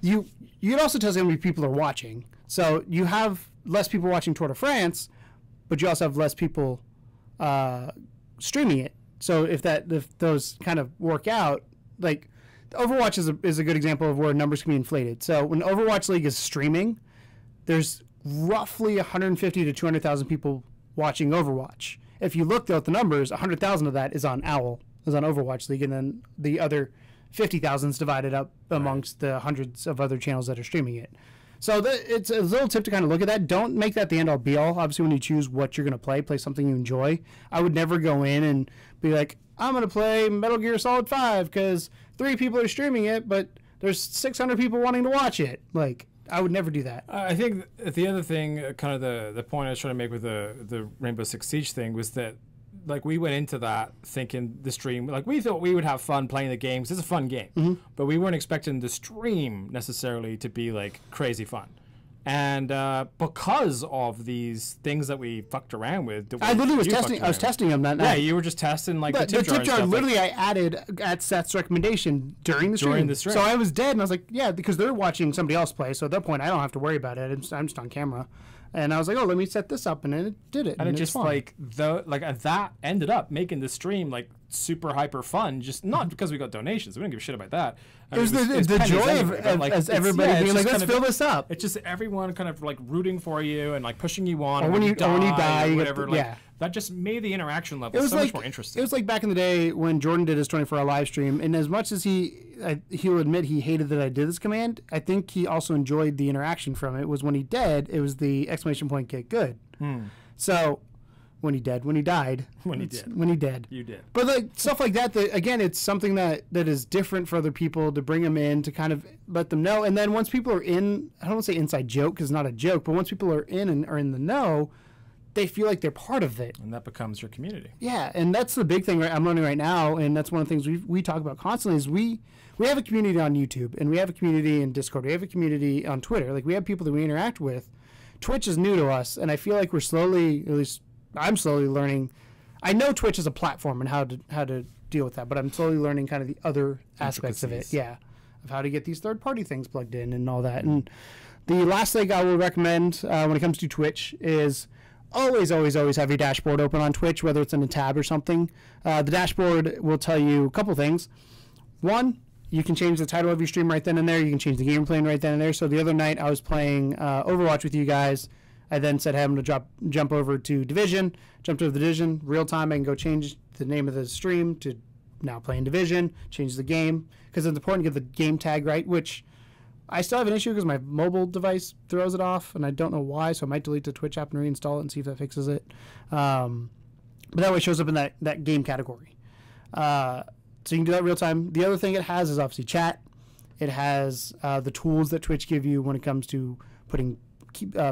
you can also tell how many people are watching. So you have less people watching Tour de France, but you also have less people streaming it. So if those kind of work out, like Overwatch is a good example of where numbers can be inflated. So when Overwatch League is streaming, there's roughly 150 to 200,000 people watching Overwatch. If you look though at the numbers, 100,000 of that is on OWL, is on Overwatch League, and then the other 50,000 is divided up amongst the hundreds of other channels that are streaming it. So it's a little tip to kind of look at that. Don't make that the end all be all. Obviously, when you choose what you're going to play something you enjoy. I would never go in and be like, I'm going to play Metal Gear Solid 5 because 3 people are streaming it, but there's 600 people wanting to watch it. Like, I would never do that. I think the other thing, kind of the point I was trying to make with the Rainbow Six Siege thing was that, like, we went into that thinking the stream, like, we thought we would have fun playing the games. It's a fun game, but we weren't expecting the stream necessarily to be like crazy fun. And because of these things that we fucked around with, I literally was testing. I was testing them that night. Yeah, you were just testing like but the tip jar. Literally, I added at Seth's recommendation during the stream. So I was dead, and I was like, yeah, because they're watching somebody else play. So at that point, I don't have to worry about it. I'm just on camera. And I was like, oh, let me set this up, and then it did it. And it just like that ended up making the stream like super hyper fun. Just not because we got donations. We didn't give a shit about that. It was the joy anyway, of like, as everybody being like, let's fill this up. It's just everyone kind of like rooting for you and like pushing you on. Or when you die, or whatever. Like, that just made the interaction level so much more interesting. It was like back in the day when Jordan did his 24-hour live stream, and as much as he'll admit he hated that I did this command, I think he also enjoyed the interaction from it. Was when he dead, it was the exclamation point get good. So when he died, you did. But like stuff like that, again, it's something that is different for other people, to bring them in, to kind of let them know. And then once people are in, I don't want to say inside joke because it's not a joke, but once people are in and are in the know, they feel like they're part of it. And that becomes your community. Yeah, and that's the big thing I'm learning right now, and that's one of the things we talk about constantly is we have a community on YouTube, and we have a community in Discord, we have a community on Twitter. Like, we have people that we interact with. Twitch is new to us, and I feel like we're slowly, at least I'm slowly learning. I know Twitch is a platform and how to deal with that, but I'm slowly learning kind of the other aspects of it. Yeah, of how to get these third-party things plugged in and all that. And the last thing I will recommend when it comes to Twitch is always have your dashboard open on Twitch, whether it's in a tab or something. The dashboard will tell you a couple things. One, you can change the title of your stream right then and there. You can change the game playing right then and there. So the other night I was playing Overwatch with you guys. I then said, hey, I'm going to jump over to Division. Jumped over the Division. Real time, I can go change the name of the stream to now playing Division. Change the game. Because it's important to get the game tag right, which I still have an issue because my mobile device throws it off, and I don't know why, so I might delete the Twitch app and reinstall it and see if that fixes it. But that way it shows up in that game category. So you can do that real time. The other thing it has is obviously chat. It has the tools that Twitch give you when it comes to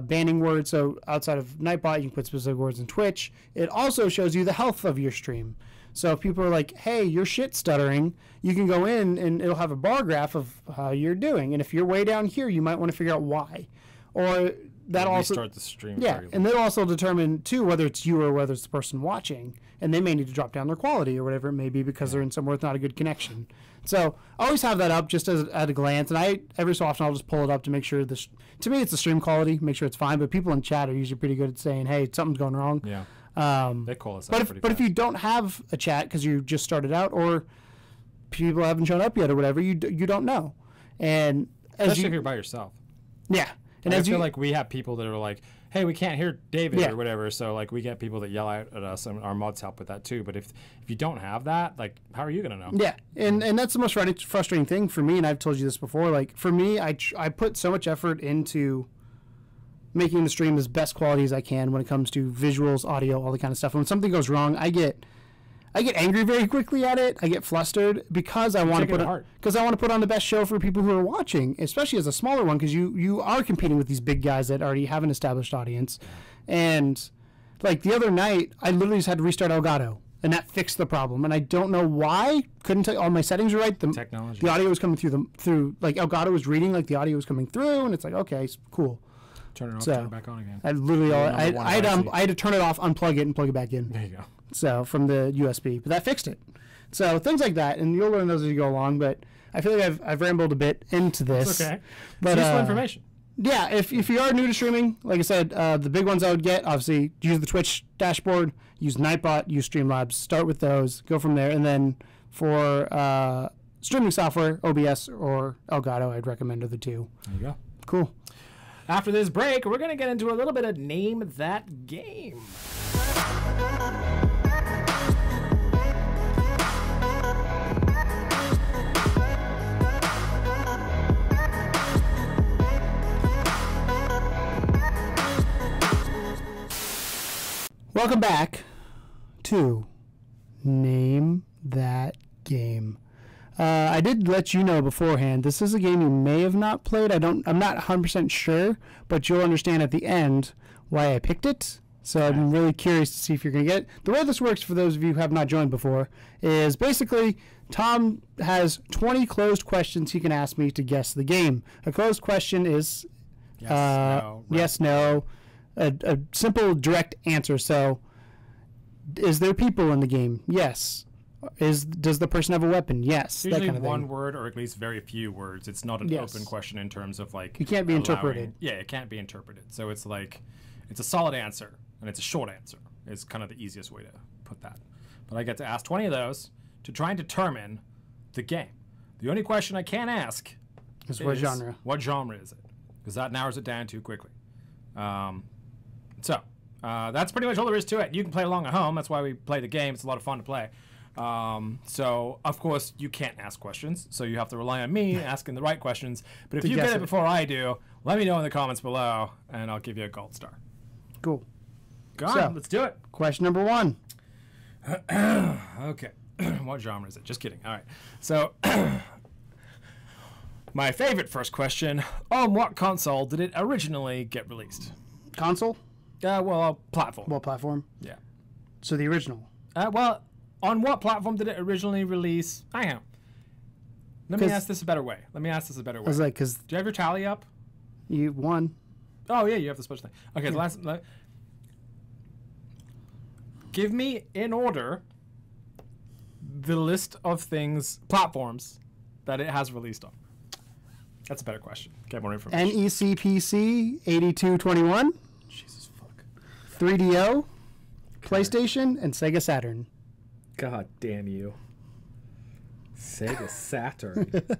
banning words. So outside of Nightbot, you can put specific words in Twitch. It also shows you the health of your stream. So if people are like, hey, you're shit stuttering, you can go in and it'll have a bar graph of how you're doing. And if you're way down here, you might want to figure out why. Or that also restart the stream. Yeah, and they'll also determine too whether it's you or whether it's the person watching, and they may need to drop down their quality or whatever it may be because they're in somewhere with not a good connection. So I always have that up just at a glance, and I every so often I'll just pull it up to make sure to me it's the stream quality, make sure it's fine. But people in chat are usually pretty good at saying, hey, something's going wrong. Yeah. They call us out but if you don't have a chat because you just started out or people haven't shown up yet or whatever, you don't know. And especially if you're by yourself. Yeah. And I as feel you, like we have people that are like, hey, we can't hear David Yeah. or whatever. So like we get people that yell out at us, and our mods help with that too. But if you don't have that, like, how are you gonna know? yeah, and that's the most frustrating thing for me. And I've told you this before. Like for me, I put so much effort into making the stream as best quality as I can when it comes to visuals, audio, all the kind of stuff. And when something goes wrong, I get angry very quickly at it. I get flustered because I want to put on the best show for people who are watching, especially as a smaller one, because you are competing with these big guys that already have an established audience. And like the other night, I literally just had to restart Elgato, and that fixed the problem. And I don't know why. Couldn't tell. All my settings were right. Technology. The audio was coming through like Elgato was reading, like the audio was coming through, and it's like, okay, cool. Turn it off, turn it back on again. I literally I had to turn it off, unplug it, and plug it back in. There you go. So from the USB, but that fixed it. So things like that, and you'll learn those as you go along. But I feel like I've rambled a bit into this. It's okay. But it's useful information. Yeah, if you are new to streaming, like I said, the big ones I would get, obviously, use the Twitch dashboard, use Nightbot, use Streamlabs. Start with those, go from there, and then for streaming software, OBS or Elgato, I'd recommend the two. There you go. Cool. After this break, we're going to get into a little bit of Name That Game. Welcome back to Name That Game. I did let you know beforehand, this is a game you may have not played. I'm not 100% sure, but you'll understand at the end why I picked it. So I'm really curious to see if you're going to get it. The way this works, for those of you who have not joined before, is basically Tom has 20 closed questions he can ask me to guess the game. A closed question is yes, no, a simple, direct answer. So, is there people in the game? Yes. Does the person have a weapon? Yes. Usually that kind of one thing. word, or at least very few words. It's not an open question in terms of like it can't be interpreted. Yeah, it can't be interpreted. So it's like it's a solid answer and it's a short answer. Is kind of the easiest way to put that. But I get to ask 20 of those to try and determine the game. The only question I can't ask is what genre? What genre is it? Because that narrows it down too quickly. So that's pretty much all there is to it. You can play along at home. That's why we play the game. It's a lot of fun to play. So, of course, you can't ask questions. So you have to rely on me asking the right questions. But if you get it before I do, let me know in the comments below, and I'll give you a gold star. Cool. Go on. Let's do it. Question number 1. Okay. What genre is it? Just kidding. All right. So, my favorite first question, on what console did it originally get released? Console? Well, platform. What platform? Yeah. So the original. Well, on what platform did it originally release? Hang on. Let me ask this a better way. I was like, because... Do you have your tally up? You won. Oh, yeah, you have the special thing. Okay, the last... Give me, in order, the list of platforms that it has released on. That's a better question. Get more information. NECPC 8221. Jesus fuck. 3DO, PlayStation, and Sega Saturn. God damn you. Sega Saturn. It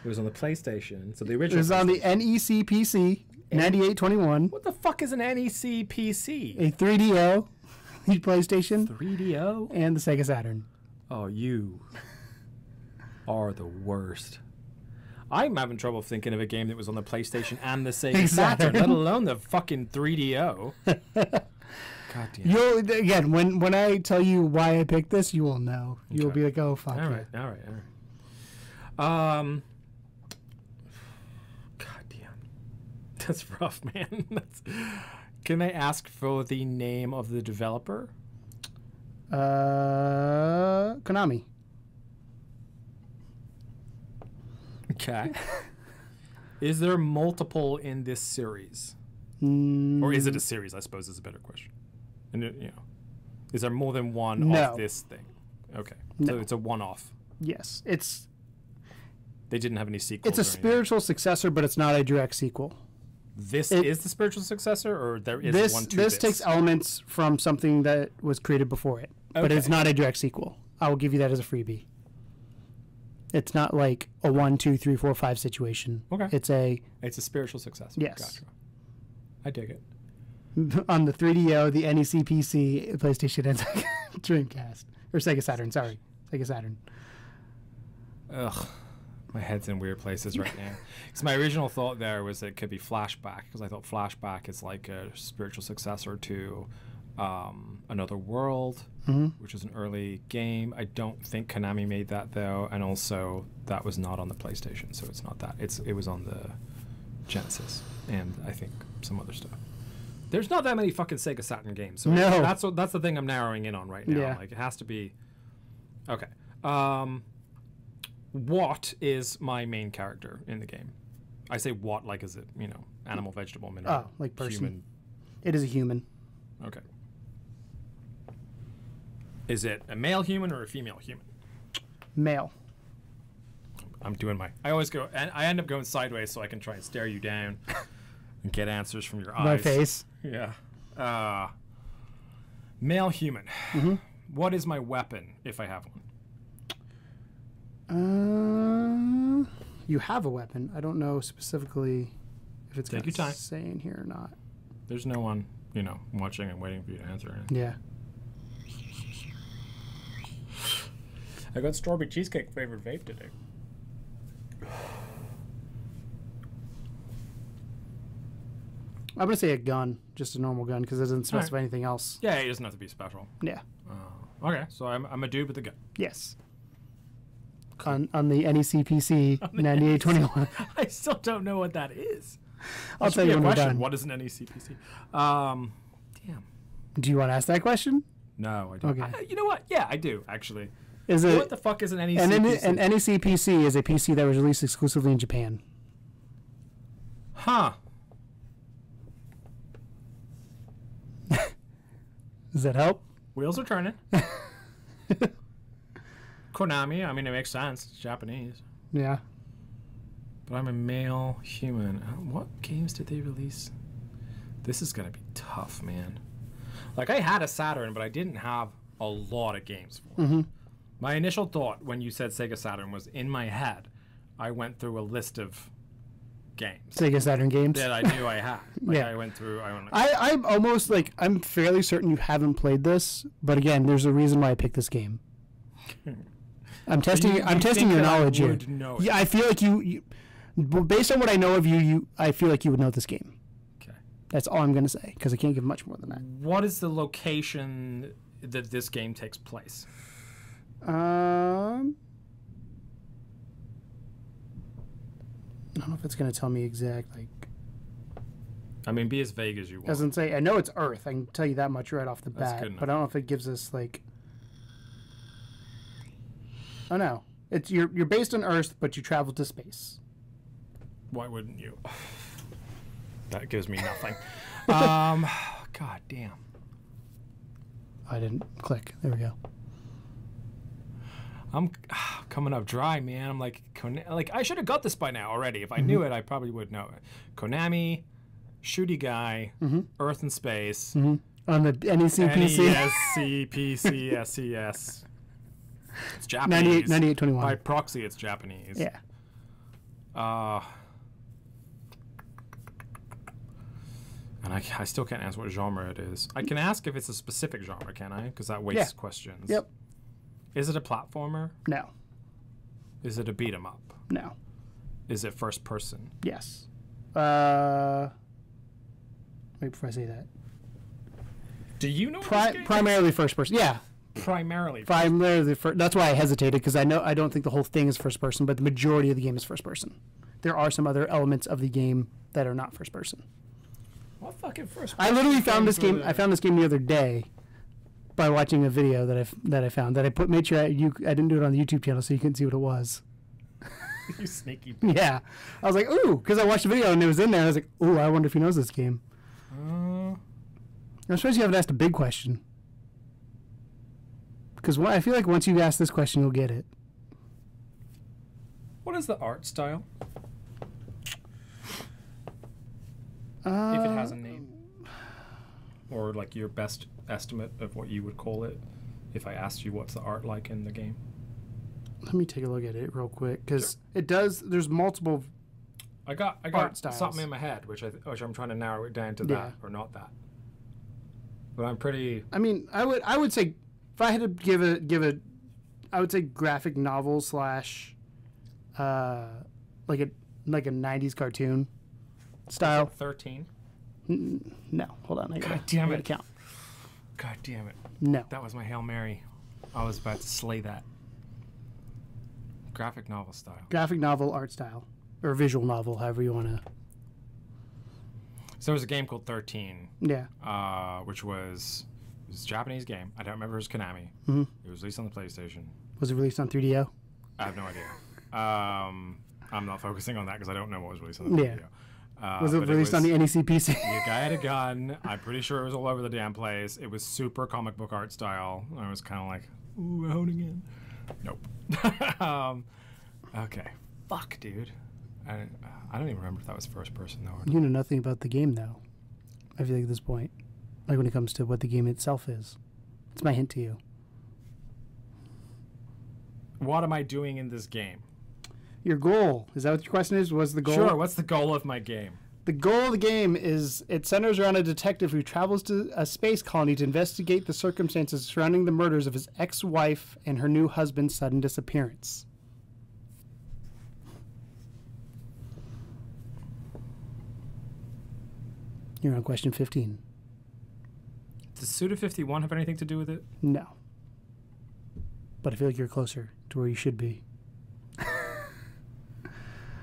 was on the PlayStation, so the original. It was on the NECPC 9821. What the fuck is an NECPC? A 3DO, the PlayStation, 3DO, and the Sega Saturn. Oh, you are the worst. I'm having trouble thinking of a game that was on the PlayStation and the Sega Saturn, let alone the fucking 3DO. God damn. You'll again when I tell you why I picked this, you will know. You'll be like, oh fuck. All right. God damn. That's rough, man. Can I ask for the name of the developer? Konami. Okay. Is there multiple in this series? Or is it a series, I suppose, is a better question. And is there more than one of this thing? Okay. So it's a one-off. Yes. They didn't have any sequels. It's a spiritual successor, but it's not a direct sequel. This is the spiritual successor, or there is one to this? This takes elements from something that was created before it, but it's not a direct sequel. I will give you that as a freebie. It's not like a 1, 2, 3, 4, 5 situation. Okay. It's a spiritual successor. Yes. Gotcha. I dig it. on the 3DO, the NEC PC, PlayStation, and Sega Dreamcast. Or Sega Saturn, sorry. Sega Saturn. Ugh. My head's in weird places right now. Because my original thought there was it could be Flashback, because I thought Flashback is like a spiritual successor to Another World, which is an early game. I don't think Konami made that, though, and also that was not on the PlayStation, so it's not that. It was on the Genesis, and I think some other stuff. There's not that many fucking Sega Saturn games, so No. that's the thing I'm narrowing in on right now. Yeah. Like, it has to be... Okay. What is my main character in the game? I say what like is it, animal, vegetable, mineral, like person. human. It is a human. Okay. Is it a male human or a female human? Male. I'm doing I always go, and I end up going sideways so I can try and stare you down and get answers from your eyes. My face. Yeah. Male human. What is my weapon if I have one? You have a weapon. I don't know specifically if it's Take your time. saying here or not. There's no one, watching and waiting for you to answer anything. Yeah. I got strawberry cheesecake flavored vape today. I'm going to say a gun, just a normal gun, because it doesn't specify Alright. anything else. Yeah, it doesn't have to be special. Yeah. Okay, so I'm a dude with a gun. Yes. On the NEC PC 9821. I still don't know what that is. I'll That should tell be you a when we're question. done. What is an NECPC? Damn. Do you want to ask that question? No, I don't. Okay. You know what? Yeah, I do, actually. Is it What the fuck is an an NECPC? NEC PC is a PC that was released exclusively in Japan. Huh. Does that help? Wheels are turning. Konami, I mean, it makes sense. It's Japanese. Yeah. But I'm a male human. What games did they release? This is going to be tough, man. Like, I had a Saturn, but I didn't have a lot of games for it. My initial thought when you said Sega Saturn was, in my head, I went through a list of games Sega Saturn games. that I knew I had. Like, Yeah. I went through... I'm almost like, I'm fairly certain you haven't played this, but again, there's a reason why I picked this game. I'm testing. you I'm testing think your that I knowledge here. would know it? Yeah, I feel like you, based on what I know of you, I feel like you would know this game. Okay. That's all I'm gonna say because I can't give much more than that. What is the location that this game takes place? I don't know if it's gonna tell me exact. Like, I mean, be as vague as you want. doesn't say. I know it's Earth. I can tell you that much right off the That's bat. good enough. But I don't know if it gives us like. Oh no! It's you're based on Earth, but you travel to space. Why wouldn't you? That gives me nothing. God damn. I didn't click. There we go. I'm coming up dry, man. I'm like, I should have got this by now already. If I knew it, I probably would know it. Konami, Shooty Guy, Earth and Space, On the NEC PC. NESC, SES. It's Japanese. 9821. By proxy, it's Japanese. Yeah. And I still can't answer what genre it is. I can ask if it's a specific genre, can I? Because that wastes questions. Yep. Is it a platformer? No. Is it a beat 'em up? No. Is it first person? Yes. Wait before I say that. Do you know what this game is? Primarily first person. Yeah. Primarily. Primarily that's why I hesitated because I don't think the whole thing is first person, but the majority of the game is first person. There are some other elements of the game that are not first person. What fucking first I person literally found this games game. were I found this game the other day by watching a video that I found that I made sure I didn't do it on the YouTube channel so you couldn't see what it was. there? You sneaky. Yeah, I was like, ooh, because I watched the video and it was in there. And I was like, ooh, I wonder if he knows this game. I'm surprised you haven't asked a big question. Because I feel like once you ask this question, you'll get it. What is the art style? If it has a name. Or like your best estimate of what you would call it if I asked you what's the art like in the game. Let me take a look at it real quick because it does. There's multiple. I got art styles. something in my head, which I'm trying to narrow it down to that or not that. But I'm pretty. I mean, I would say if I had to give a, I would say graphic novel slash, like a 90s cartoon style. 13. No, hold on. God damn it! Count. God damn it! No. That was my Hail Mary. I was about to slay that. Graphic novel style. Graphic novel art style, or visual novel, however you want to. So there was a game called 13. Yeah. Which was a Japanese game. I don't remember if it was Konami. Mm-hmm. It was released on the PlayStation. Was it released on 3DO? I have no idea. I'm not focusing on that because I don't know what was released on the 3DO. Was it released on the NEC PC? The guy had a gun. I'm pretty sure it was all over the damn place. It was super comic book art style. I was kind of like, ooh, honing in. Nope. Okay. Fuck, dude. I don't even remember if that was first person though. You know nothing about the game though. I feel like at this point, like when it comes to what the game itself is, it's my hint to you. What am I doing in this game? Your goal, is that what your question is? Was the goal? Sure. What's the goal of my game? The goal of the game is it centers around a detective who travels to a space colony to investigate the circumstances surrounding the murders of his ex-wife and her new husband's sudden disappearance. You're on question 15. Does Suda 51 have anything to do with it? No. But I feel like you're closer to where you should be.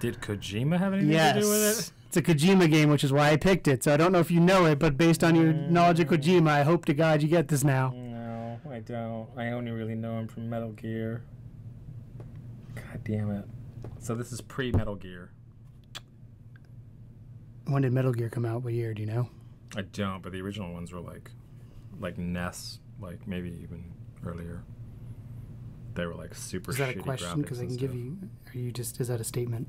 Did Kojima have anything to do with it? It's a Kojima game, which is why I picked it. So I don't know if you know it, but based on your knowledge of Kojima, I hope to God you get this now. No, I don't. I only really know him from Metal Gear. God damn it. So this is pre-Metal Gear. When did Metal Gear come out? What year, do you know? I don't, but the original ones were like NES, like maybe even earlier. They were like super shitty. Is that a question? Because I can give you. Are you just? Is that a statement?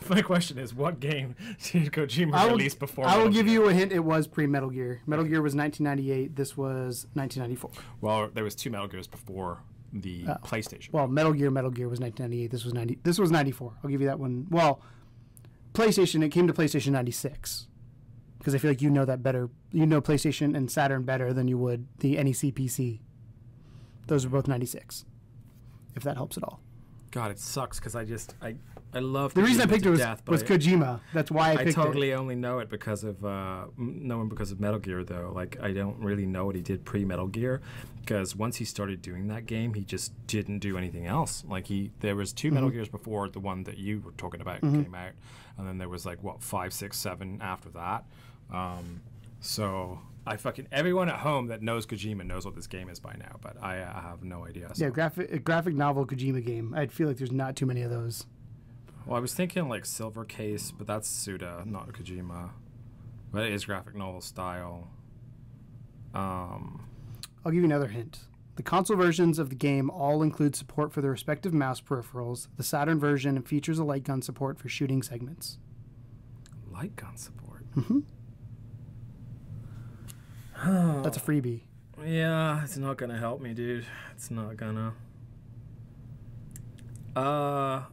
My question is, what game did Kojima release before? I will give you a hint. It was pre-Metal Gear. Metal Gear was 1998. This was 1994. Well, there was two Metal Gears before the PlayStation. Well, Metal Gear was 1998. This was 90. This was 94. I'll give you that one. Well, PlayStation. It came to PlayStation 96. Because I feel like you know that better. You know PlayStation and Saturn better than you would the NEC PC. Those are both 96. If that helps at all. God, it sucks because I love the reason I picked it was Kojima. Kojima. That's why I picked it. I totally only know it because of Metal Gear though. Like I don't really know what he did pre-Metal Gear because once he started doing that game, he just didn't do anything else. Like there was two Metal Gears before the one that you were talking about came out, and then there was like 5, 6, 7 after that. So everyone at home that knows Kojima knows what this game is by now, but I have no idea. So. Yeah, graphic novel Kojima game. I feel like there's not too many of those. Well, I was thinking like Silver Case, but that's Suda, not Kojima. But it is graphic novel style. I'll give you another hint. The console versions of the game all include support for the respective mouse peripherals. The Saturn version features a light gun support for shooting segments. Light gun support? Mm-hmm. That's a freebie. Yeah, it's not gonna help me, dude. It's not gonna. God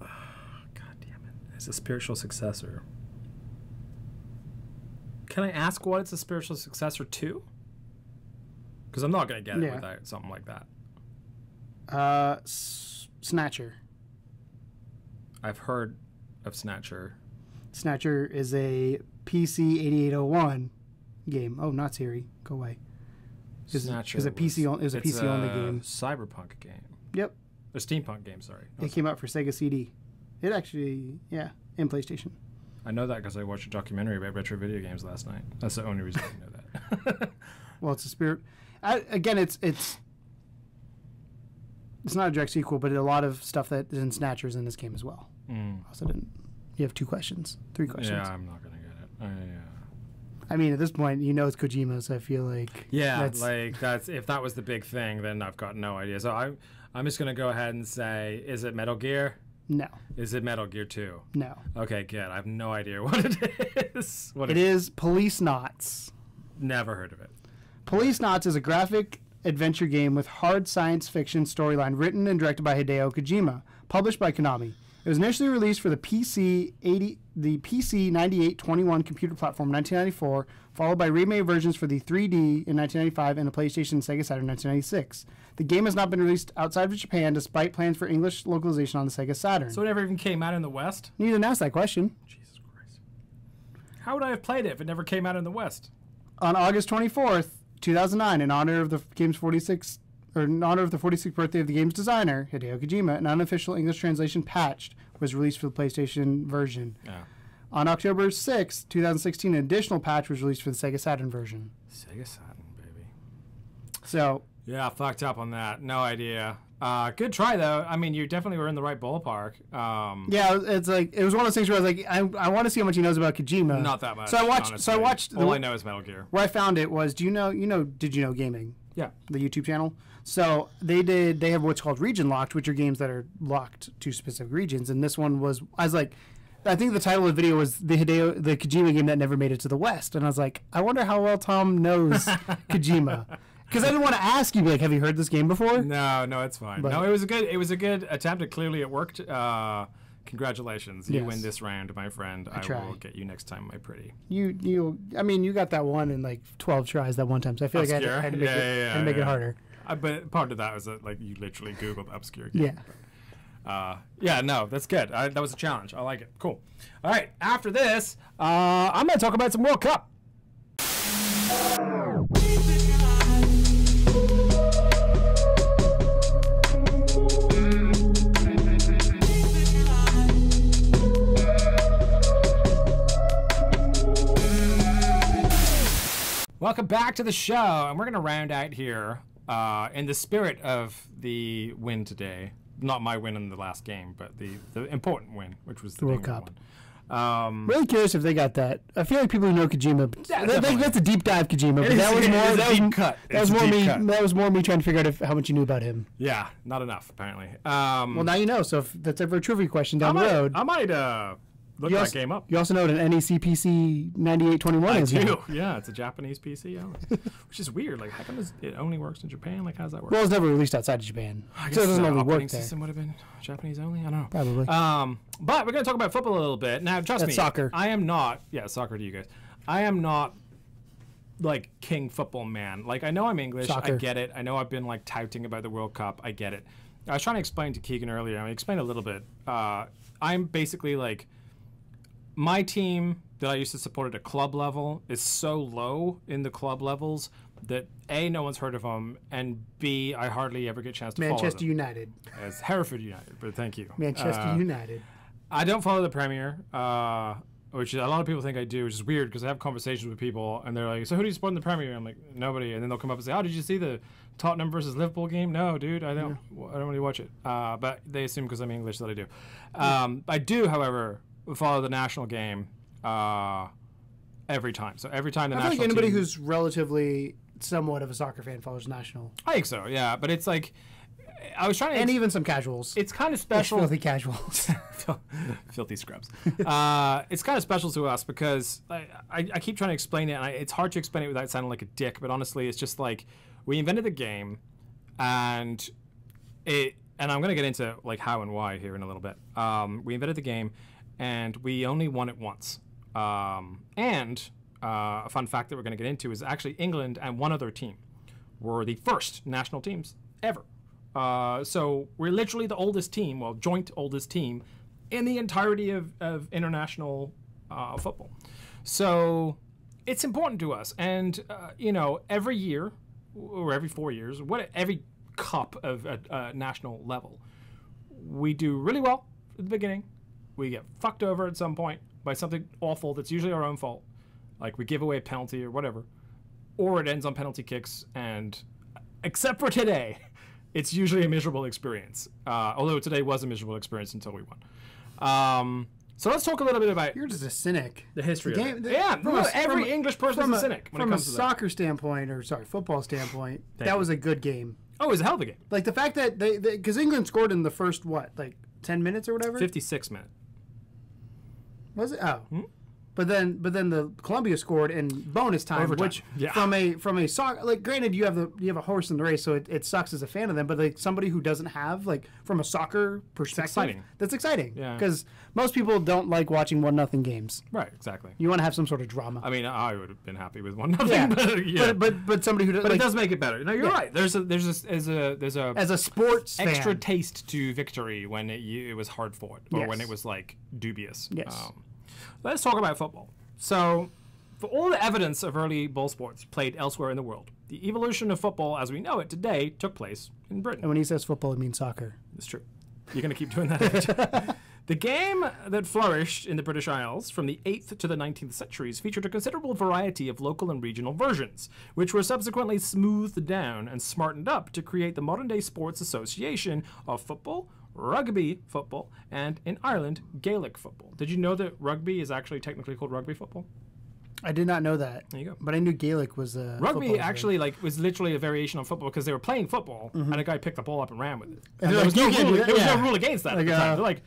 damn it. It's a spiritual successor. Can I ask what it's a spiritual successor to? Because I'm not gonna get it without something like that. Snatcher. I've heard of Snatcher. Snatcher is a PC 8801 game. Oh, not Siri. Go away. Snatcher is a PC only game. Cyberpunk game. Yep. A steampunk game. Sorry. It came out for Sega CD. It actually, and PlayStation. I know that because I watched a documentary about retro video games last night. That's the only reason I know that. Well, it's a spirit. Again, it's not a direct sequel, but a lot of stuff that is in Snatchers in this game as well. Also didn't. You have 3 questions. Yeah, I'm not gonna get it. I mean, at this point, you know it's Kojima, so I feel like that's if that was the big thing, then I've got no idea. So I'm just gonna go ahead and say, is it Metal Gear? No. Is it Metal Gear 2? No. Okay, good. I have no idea what it is. It is Police Knots. Never heard of it. Police Knots is a graphic adventure game with hard science fiction storyline written and directed by Hideo Kojima, published by Konami. It was initially released for the PC 9821 computer platform in 1994, followed by remade versions for the 3D in 1995 and the PlayStation and Sega Saturn in 1996. The game has not been released outside of Japan, despite plans for English localization on the Sega Saturn. So it never even came out in the West? You didn't ask that question. Jesus Christ. How would I have played it if it never came out in the West? On August 24th, 2009, in honor of the game's 46th birthday of the game's designer, Hideo Kojima, an unofficial English translation patched was released for the PlayStation version. Yeah. On October 6th, 2016, an additional patch was released for the Sega Saturn version. Sega Saturn, baby. So, yeah, fucked up on that. No idea. Good try, though. I mean, you definitely were in the right ballpark. yeah, it's like, it was one of those things where I was like, I want to see how much he knows about Kojima. Not that much. So I watched. Honestly. All I know is Metal Gear. Where I found it was, did you know Gaming? Yeah. The YouTube channel. So they have what's called region locked, which are games that are locked to specific regions. And this one was, I was like, I think the title of the video was the Kojima game that never made it to the West. And I was like, I wonder how well Tom knows Kojima. Because I didn't want to ask you, like, have you heard this game before? No, it's fine. But, no, it was a good attempt. And clearly it worked. Congratulations. You win this round, my friend. I will get you next time, my pretty. You got that one in like 12 tries that one time. So I feel like I had to make it harder. But part of that was that, like, you literally Googled obscure game. Yeah. No, that's good. That was a challenge. I like it. Cool. All right. After this, I'm going to talk about some World Cup. Welcome back to the show, and we're going to round out here in the spirit of the win today. Not my win in the last game, but the important win, which was the World Cup. Really curious if they got that. I feel like people who know Kojima, that's a deep dive Kojima. But that was more a deep cut. That was more me trying to figure out how much you knew about him. Yeah, not enough apparently. Well, now you know. So if that's ever a trivia question down the road, I might look that game up. You also know what an NEC PC 9821 is. I do. Yeah, it's a Japanese PC, which is weird. Like, how come it only works in Japan? Like, how does that work? Well, it's never released outside of Japan, I guess so it doesn't the only work operating there. system would have been Japanese only. I don't know. Probably. But we're going to talk about football a little bit. Now, trust me. Soccer. I am not. Yeah, soccer to you guys. I am not like king football man. Like, I know I'm English. Soccer. I get it. I know I've been like touting about the World Cup. I get it. I was trying to explain to Keegan earlier. I explained a little bit. I'm basically like, my team that I used to support at a club level is so low in the club levels that A, no one's heard of them, and B, I hardly ever get a chance to follow them. Manchester United. It's Hereford United, but thank you. Manchester United. I don't follow the Premier, which a lot of people think I do, which is weird because I have conversations with people and they're like, so who do you support in the Premier? I'm like, nobody. And then they'll come up and say, oh, did you see the Tottenham versus Liverpool game? No, dude, I don't really watch it. But they assume because I'm English that I do. I do, however, follow the national game every time. So every time the national I feel like anybody team, who's relatively somewhat of a soccer fan follows national. I think so, yeah. But it's like, I was trying to... And even some casuals. It's kind of special. Filthy casuals. Filthy scrubs. It's kind of special to us because I keep trying to explain it, and it's hard to explain it without sounding like a dick, but honestly, it's just like, we invented the game, and I'm going to get into like how and why here in a little bit. We invented the game, and we only won it once. And a fun fact that we're going to get into is actually England and one other team were the first national teams ever. So we're literally the oldest team, well, joint oldest team in the entirety of international football. So it's important to us. And, every year or every 4 years, every cup of national level, we do really well at the beginning. We get fucked over at some point by something awful that's usually our own fault. Like we give away a penalty or whatever. Or it ends on penalty kicks. And except for today, it's usually a miserable experience. Although today was a miserable experience until we won. So let's talk a little bit about... You're just a cynic. The history of it. Every English person is a cynic when it comes to that. From a soccer standpoint, football standpoint, that was a good game. Oh, it was a hell of a game. Like the fact that because England scored in the first, 10 minutes or whatever? 56 minutes. Was it? Oh. But then the Colombia scored in bonus time, Overtime. which Yeah. from a soccer, like, granted you have a horse in the race, so it sucks as a fan of them. But like somebody who doesn't have, like, from a soccer perspective, exciting. that's exciting. Yeah. Because most people don't like watching 1-0 games. Right, exactly. You want to have some sort of drama. I mean, I would have been happy with 1-0. Yeah. But, yeah. But somebody who does, But like, it does make it better. No, you're right. There's a as a sports extra fan, taste to victory when it was hard fought or Yes. when it was like dubious. Yes. Let's talk about football. So, for all the evidence of early ball sports played elsewhere in the world, the evolution of football as we know it today took place in Britain. and when he says football, he means soccer. It's true. You're going to keep doing that. The game that flourished in the British Isles from the 8th to the 19th centuries featured a considerable variety of local and regional versions, which were subsequently smoothed down and smartened up to create the modern-day sports association of football, rugby football, and, in Ireland, Gaelic football. Did you know that rugby is actually technically called rugby football? I did not know that. There you go. But I knew Gaelic was Rugby actually was literally a variation on football because they were playing football and a guy picked the ball up and ran with it. And they're there was, like, no "You can't rule, do that." there was Yeah. no rule against that Like, at the time. They're like,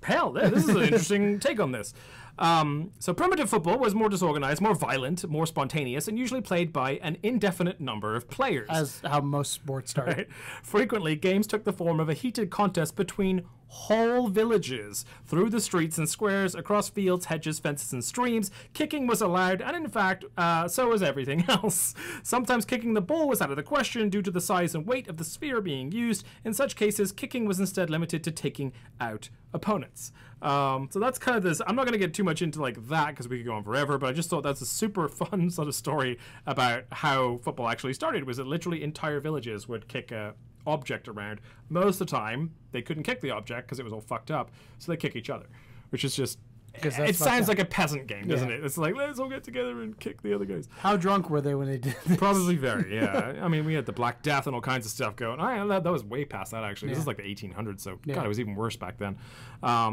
hell, this is an interesting take on this. So primitive football was more disorganized, more violent, more spontaneous, and usually played by an indefinite number of players. as how most sports start. Right? Frequently, games took the form of a heated contest between whole villages through the streets and squares, across fields, hedges, fences, and streams. Kicking was allowed, and in fact, so was everything else. Sometimes kicking the ball was out of the question due to the size and weight of the sphere being used. In such cases, kicking was instead limited to taking out opponents. So that's kind of this. I'm not going to get too much into like that because we could go on forever, but I just thought that's a super fun sort of story about how football actually started. Was that literally entire villages would kick a object around. Most of the time, they couldn't kick the object because it was all fucked up, so they kick each other, which is just. It sounds like a peasant game, doesn't it? It's like, let's all get together and kick the other guys. How drunk were they when they did this? Probably very, yeah. I mean, we had the Black Death and all kinds of stuff going. That was way past that, actually. This is like the 1800s, so God, it was even worse back then.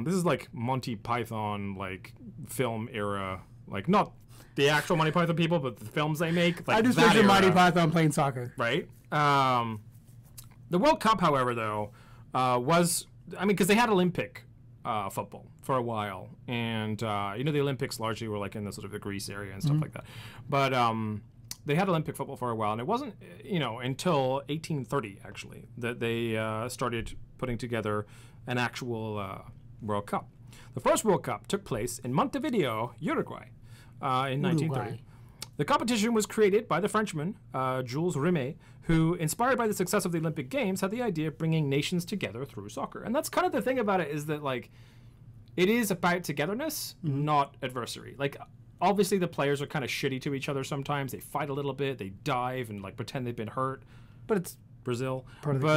This is like Monty Python, like, film era. Like, not the actual Monty Python people, but the films they make. Like, I just that picture era, Monty Python playing soccer. right? The World Cup, however, though, was... I mean, because they had Olympic football for a while, and the Olympics largely were like in the sort of the Greece area and stuff like that, but they had Olympic football for a while, and it wasn't until 1830 actually that they started putting together an actual World Cup. The first World Cup took place in Montevideo, Uruguay, in 1930. The competition was created by the Frenchman, Jules Rimet, who, inspired by the success of the Olympic Games, had the idea of bringing nations together through soccer. And that's kind of the thing about it, is that, like, it is about togetherness, not adversary. Like, obviously the players are kind of shitty to each other sometimes. They fight a little bit, they dive and, like, pretend they've been hurt. But it's Brazil. part of the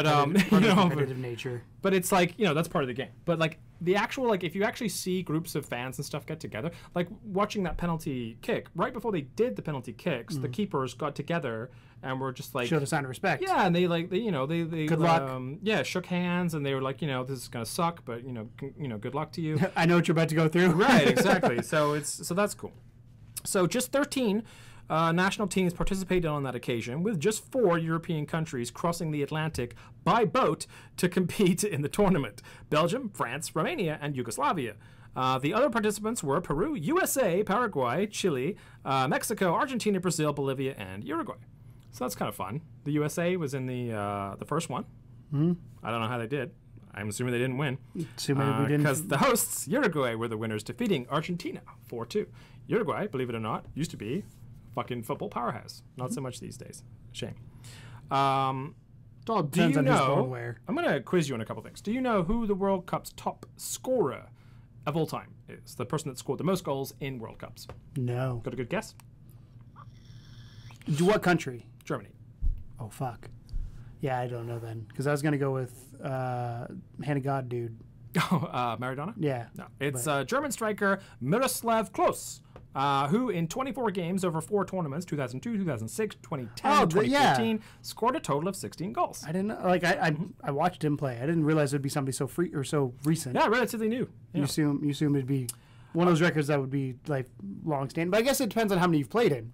but, competitive nature. But it's like, that's part of the game. But like the actual, like, if you actually see groups of fans and stuff get together, like watching that penalty kick, right before they did the penalty kicks, the keepers got together and were just like, Showed a sign of respect. yeah, and they Good luck. shook hands, and they were like, this is gonna suck, but good luck to you. I know what you're about to go through. Right, exactly. So that's cool. So just 13 national teams participated on that occasion, with just 4 European countries crossing the Atlantic by boat to compete in the tournament: Belgium, France, Romania, and Yugoslavia. The other participants were Peru, USA, Paraguay, Chile, Mexico, Argentina, Brazil, Bolivia, and Uruguay. So that's kind of fun. The USA was in the first one. I don't know how they did. I'm assuming they didn't win. Assuming we didn't. Because the hosts, Uruguay, were the winners, defeating Argentina 4-2. Uruguay, believe it or not, used to be fucking football powerhouse. Not so much these days. Shame. It all Do depends you on who's going know? where. I'm going to quiz you on a couple things. Do you know who the World Cup's top scorer of all time is? The person that scored the most goals in World Cups. No. Got a good guess? What country? Germany. Oh, fuck. Yeah, I don't know then. Because I was going to go with Hand of God dude. Oh, Maradona? Yeah. No, it's German striker Miroslav Klose, who in 24 games over 4 tournaments, 2002, 2006, 2010, Oh, 2015, scored a total of 16 goals. I didn't know. Like, I watched him play. I didn't realize it would be somebody so free or so recent. Yeah, relatively new. You Yeah. assume it'd be one of those records that would be like long standing. But I guess it depends on how many you've played in.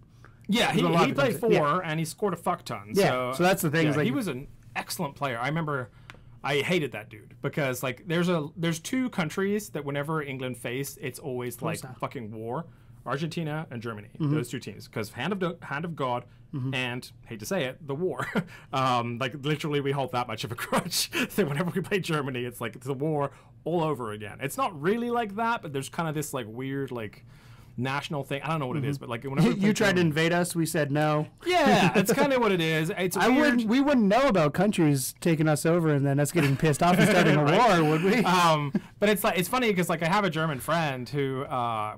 Yeah, There's a lot he of played things. 4 Yeah. and he scored a fuck ton. Yeah, so that's the thing, Yeah, is like- he was an excellent player. I remember I hated that dude because like there's 2 countries that whenever England faced, it's always like style. fucking war. Argentina and Germany, those two teams, because hand of God and, hate to say it, the war. Like, literally, we hold that much of a grudge that whenever we play Germany, it's like it's the war all over again. It's not really like that, but there's kind of this, like, weird, like, national thing. I don't know what it is, but like whenever You tried to invade us, we said no. Yeah, that's kind of what it is. It's weird. We wouldn't know about countries taking us over and then us getting pissed off and starting a war, would we? But it's like, it's funny because like I have a German friend who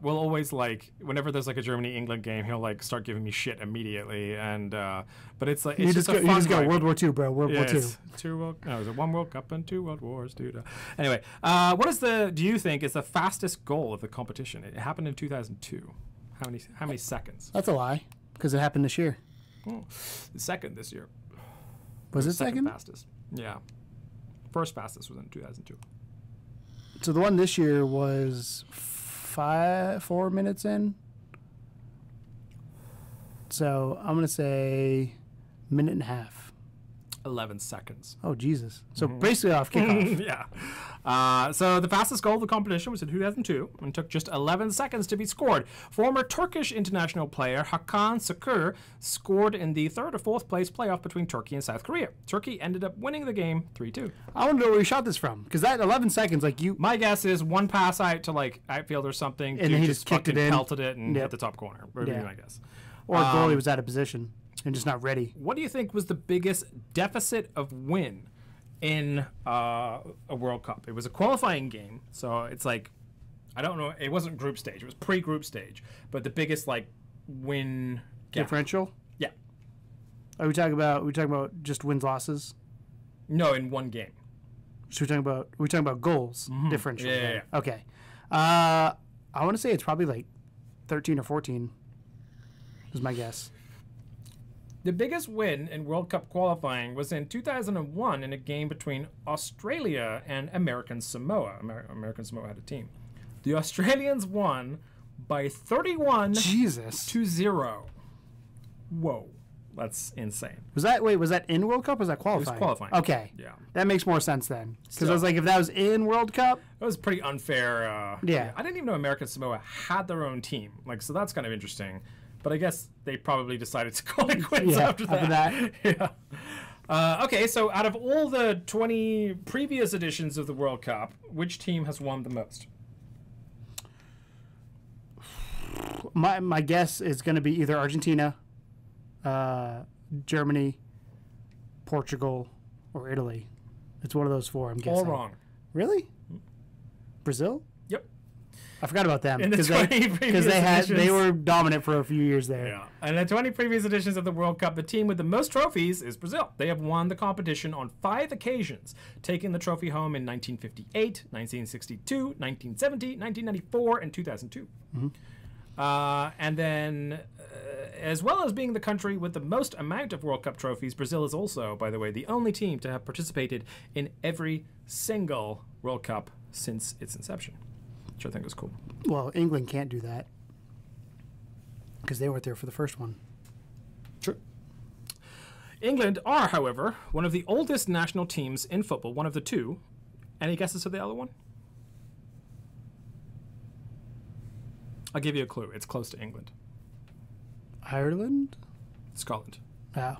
will always, like, whenever there's like a Germany-England game, he'll like start giving me shit immediately. And but it's like, it's just a fun go World War II, bro. World War II. No, it was 1 World Cup and 2 World Wars, dude. Anyway, do you think is the fastest goal of the competition? It happened in 2002. How many seconds? That's a lie, because it happened this year. Oh, the second this year. Was it second? Fastest. Yeah. First fastest was in 2002. So the one this year was 4 minutes in. So I'm gonna say minute and a half. 11 seconds. Oh, Jesus. So basically off kickoff. Yeah. So the fastest goal of the competition was in 2002 and took just 11 seconds to be scored. Former Turkish international player Hakan Şükür scored in the 3rd or 4th place playoff between Turkey and South Korea. Turkey ended up winning the game 3-2. I want to know where you shot this from, because that 11 seconds, like you... My guess is one pass out to like outfield or something. And then he just kicked it in. Pelted it and hit the top corner. Would be my guess. Or goalie was out of position and just not ready. What do you think was the biggest deficit of win in a World Cup? It was a qualifying game, so it's like, I don't know, it wasn't group stage, it was pre-group stage, but the biggest like win gap. Differential? Yeah. Are we talking about just wins losses? No, in one game. So we're talking about goals differential. Yeah. Okay. I want to say it's probably like 13 or 14 is my guess. The biggest win in World Cup qualifying was in 2001 in a game between Australia and American Samoa. American Samoa had a team. The Australians won by 31 to 0. Whoa. That's insane. Was that in World Cup or was that qualifying? It was qualifying. Okay. Yeah. That makes more sense then. Because I was like, if that was in World Cup... It was pretty unfair. Yeah. I didn't even know American Samoa had their own team. Like, so that's kind of interesting. But I guess they probably decided to call it quits after that. Yeah. Okay, so out of all the 20 previous editions of the World Cup, which team has won the most? My guess is going to be either Argentina, Germany, Portugal, or Italy. It's one of those four, I'm guessing. All wrong. Really? Brazil? Yep. I forgot about them In the 20 previous editions. They were dominant for a few years there. Yeah. And in the 20 previous editions of the World Cup, the team with the most trophies is Brazil. They have won the competition on 5 occasions, taking the trophy home in 1958, 1962, 1970, 1994, and 2002. And then, as well as being the country with the most amount of World Cup trophies, Brazil is also, by the way, the only team to have participated in every single World Cup since its inception, which I think is cool. Well, England can't do that because they weren't there for the first one. True. England are, however, one of the oldest national teams in football, one of the two. Any guesses for the other one? I'll give you a clue. It's close to England. Ireland? Scotland. Oh.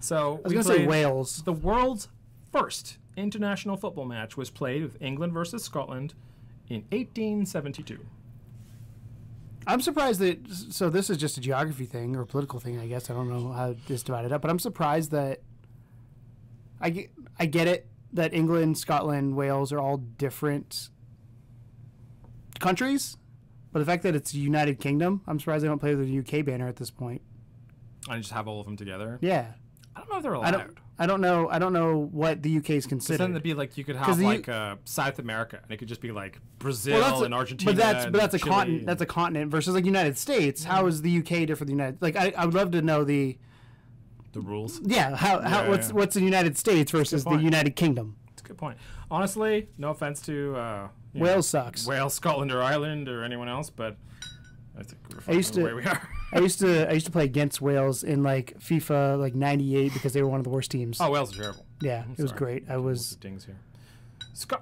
So I was going to say Wales. The world's first international football match was played with England versus Scotland in 1872. I'm surprised that, so this is just a geography thing or a political thing, I guess. I don't know how this divided up, but I'm surprised that I get it that England, Scotland, Wales are all different countries, but the fact that it's United Kingdom, I'm surprised they don't play with the UK banner at this point. And just have all of them together? Yeah. I don't know if they're allowed. I don't know what the UK is considered. Then it'd be like you could have like South America, and it could just be like Brazil and Argentina. But that's a continent. That's a continent versus like United States. How is the UK different from the United? Like I would love to know the rules. Yeah. What's the United States versus the United Kingdom? That's a good point. Honestly, no offense to Wales sucks. Wales, Scotland, or Ireland, or anyone else, but I think we're fine the way we are. I used to play against Wales in like FIFA like '98 because they were one of the worst teams. Oh, Wales is terrible. Yeah, it was great. I was dings here.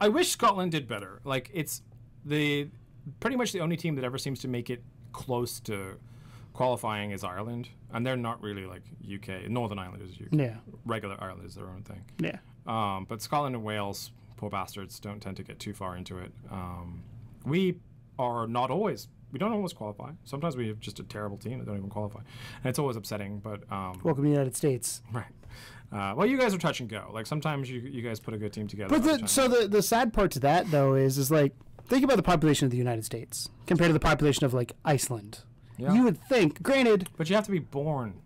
I wish Scotland did better. Like it's pretty much the only team that ever seems to make it close to qualifying is Ireland, and they're not really like UK. Northern Ireland is UK. Yeah. Regular Ireland is their own thing. Yeah. But Scotland and Wales, poor bastards, don't tend to get too far into it. We don't always qualify. Sometimes we have just a terrible team that don't even qualify, and it's always upsetting. But Welcome to the United States. right. Well, you guys are touch and go. Like sometimes you guys put a good team together. But the sad part to that though is like think about the population of the United States compared to the population of like Iceland. Yeah. You would think, granted, But you have to be born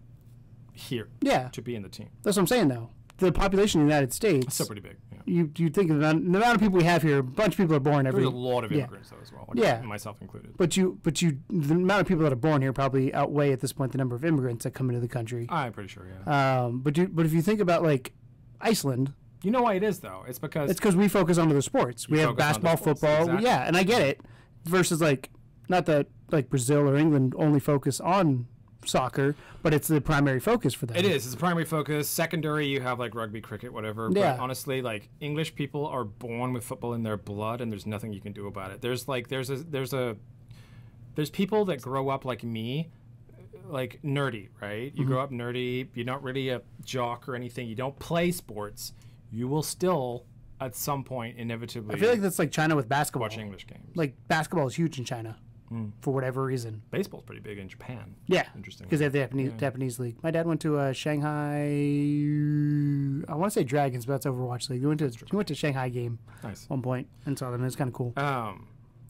here yeah, to be in the team. that's what I'm saying though. The population of the United States, It's still pretty big. Yeah. you think of the amount of people we have here, a bunch of people are born every. There's a lot of yeah. immigrants though as well. Like Yeah. myself included. But the amount of people that are born here probably outweigh at this point the number of immigrants that come into the country. I'm pretty sure. Yeah. But if you think about like Iceland, You know why it is though? It's because it's because we focus on other sports. We have focus on basketball, other sports, football, exactly. yeah, and I get it. Versus like, not that like Brazil or England only focus on soccer, but it's the primary focus for them. it is. It's a primary focus. Secondary, you have like rugby, cricket, whatever. Yeah. But honestly, like English people are born with football in their blood, and there's nothing you can do about it. There's people that grow up like me, like nerdy, right? You grow up nerdy. You're not really a jock or anything. You don't play sports. You will still, at some point, inevitably I feel like that's like China with basketball. watch English games. Like basketball is huge in China for whatever reason. Baseball's pretty big in Japan. Yeah, Interesting. because they have the Japanese league. My dad went to Shanghai. I want to say Dragons, but that's Overwatch League. He went to Shanghai game Nice. at one point and saw them. It was kind of cool.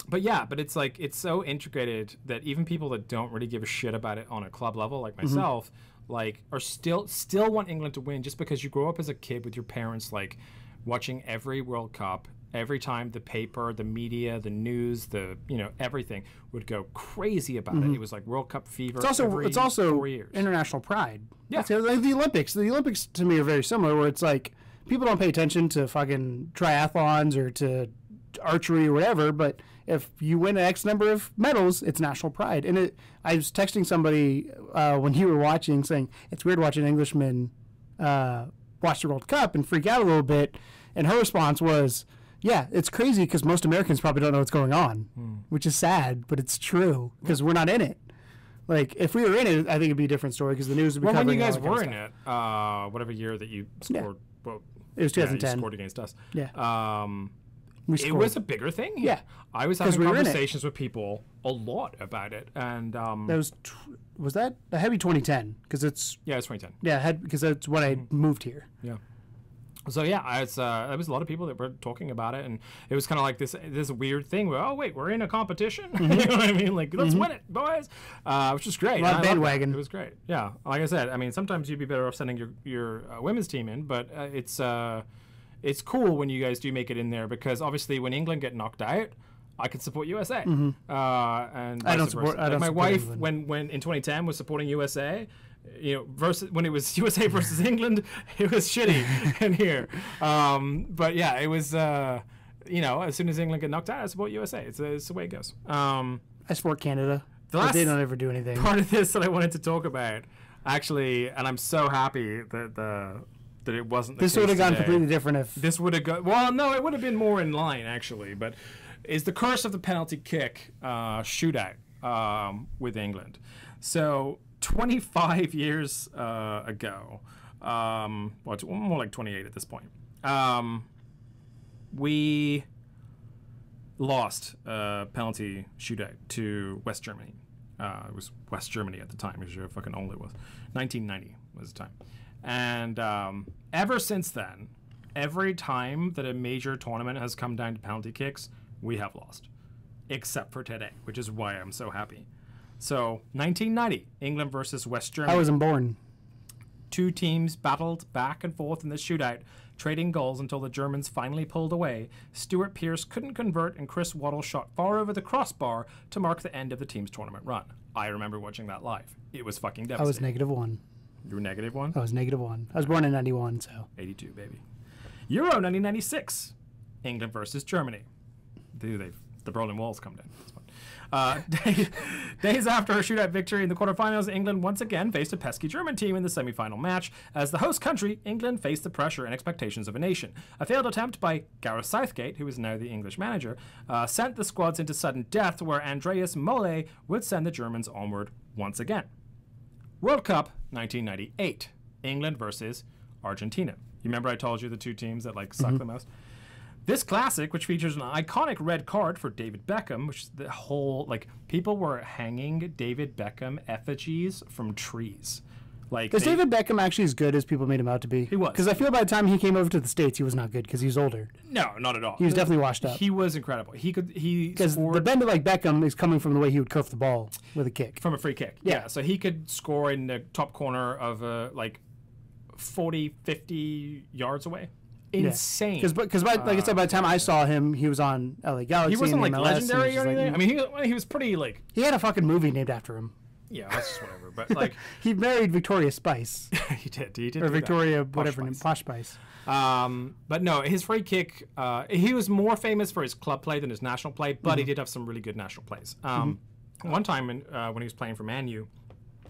But yeah, but it's like it's so integrated that even people that don't really give a shit about it on a club level, like myself, like are still want England to win just because you grow up as a kid with your parents like watching every World Cup. Every time the paper, the media, the news, everything would go crazy about it. It was like World Cup fever. It's also 4 years. international pride. Yeah. That's like the Olympics. The Olympics to me are very similar, where it's like people don't pay attention to fucking triathlons or to archery or whatever, but if you win X number of medals, it's national pride. And I was texting somebody when you were watching, saying it's weird watching Englishmen watch the World Cup and freak out a little bit. And her response was, yeah, it's crazy because most Americans probably don't know what's going on, which is sad, but it's true because we're not in it. Like, if we were in it, I think it'd be a different story because the news would be Well, when covering you all guys that kind were of in stuff. it, whatever year that you scored, well, It was yeah, 2010. you scored against us. Yeah. We It scored. was a bigger thing. Yeah. I was having we were in it. conversations with people a lot about it, and That was that? That had to be 2010 because it's yeah, it's 2010. yeah, because that's when I moved here. Yeah. So yeah, there was a lot of people that were talking about it, and it was kind of like this weird thing where, oh wait, we're in a competition. You know what I mean? Like, let's win it, boys. Which is great. A lot of And I loved bandwagon. that. It was great. Yeah, like I said, I mean, sometimes you'd be better off sending your women's team in, but it's cool when you guys do make it in there because obviously when England get knocked out, I can support USA. And I don't support. I don't my support wife, England. when in 2010 was supporting USA, versus when it was USA versus England, it was shitty in here. But yeah, it was. As soon as England get knocked out, I support USA. It's the way it goes. I support Canada. The But last they don't ever do anything. part of this that I wanted to talk about, actually, and I'm so happy that it wasn't. This would have gone completely different if This would have gone. Well, no, it would have been more in line actually, but is the curse of the penalty kick shootout with England. So 25 years ago, well, it's more like 28 at this point. We lost a penalty shootout to West Germany. It was West Germany at the time, because how fucking old it was. 1990 was the time. And ever since then, every time that a major tournament has come down to penalty kicks, we have lost. Except for today, which is why I'm so happy. So, 1990, England versus West Germany. I wasn't born. Two teams battled back and forth in the shootout, trading goals until the Germans finally pulled away. Stuart Pearce couldn't convert, and Chris Waddle shot far over the crossbar to mark the end of the team's tournament run. I remember watching that live. It was fucking I was devastating. -1. You were -1? I was -1. I was born in 91, so. 82, baby. Euro 1996. England versus Germany. Dude, the Berlin Wall's come down. That's fun. Days after a shootout victory in the quarterfinals, England once again faced a pesky German team in the semi-final match. As the host country, England faced the pressure and expectations of a nation. A failed attempt by Gareth Southgate, who is now the English manager, sent the squads into sudden death, where Andreas Molle would send the Germans onward once again. World Cup 1998, England versus Argentina. You remember I told you the two teams that like suck the most? This classic, which features an iconic red card for David Beckham, which is the whole, like, people were hanging David Beckham effigies from trees. Like, Is David Beckham actually as good as people made him out to be? He was. Because I feel by the time he came over to the States, he was not good because he was older. No, not at all. He was definitely washed up. He was incredible. Because scored the bender like Beckham is coming from the way he would curve the ball with a kick. from a free kick. Yeah. So he could score in the top corner of, like, 40, 50 yards away. Insane. Because like I said, by the time I saw him, he was on LA Galaxy. He wasn't and like MLS, legendary or and anything. like, I mean, he was pretty like, he had a fucking movie named after him. yeah, that's just whatever. But like, He married Victoria Spice he did. He did. or do that. Victoria Posh whatever Spice. Posh Spice. But no, his free kick. He was more famous for his club play than his national play, but he did have some really good national plays. One time when he was playing for Man U,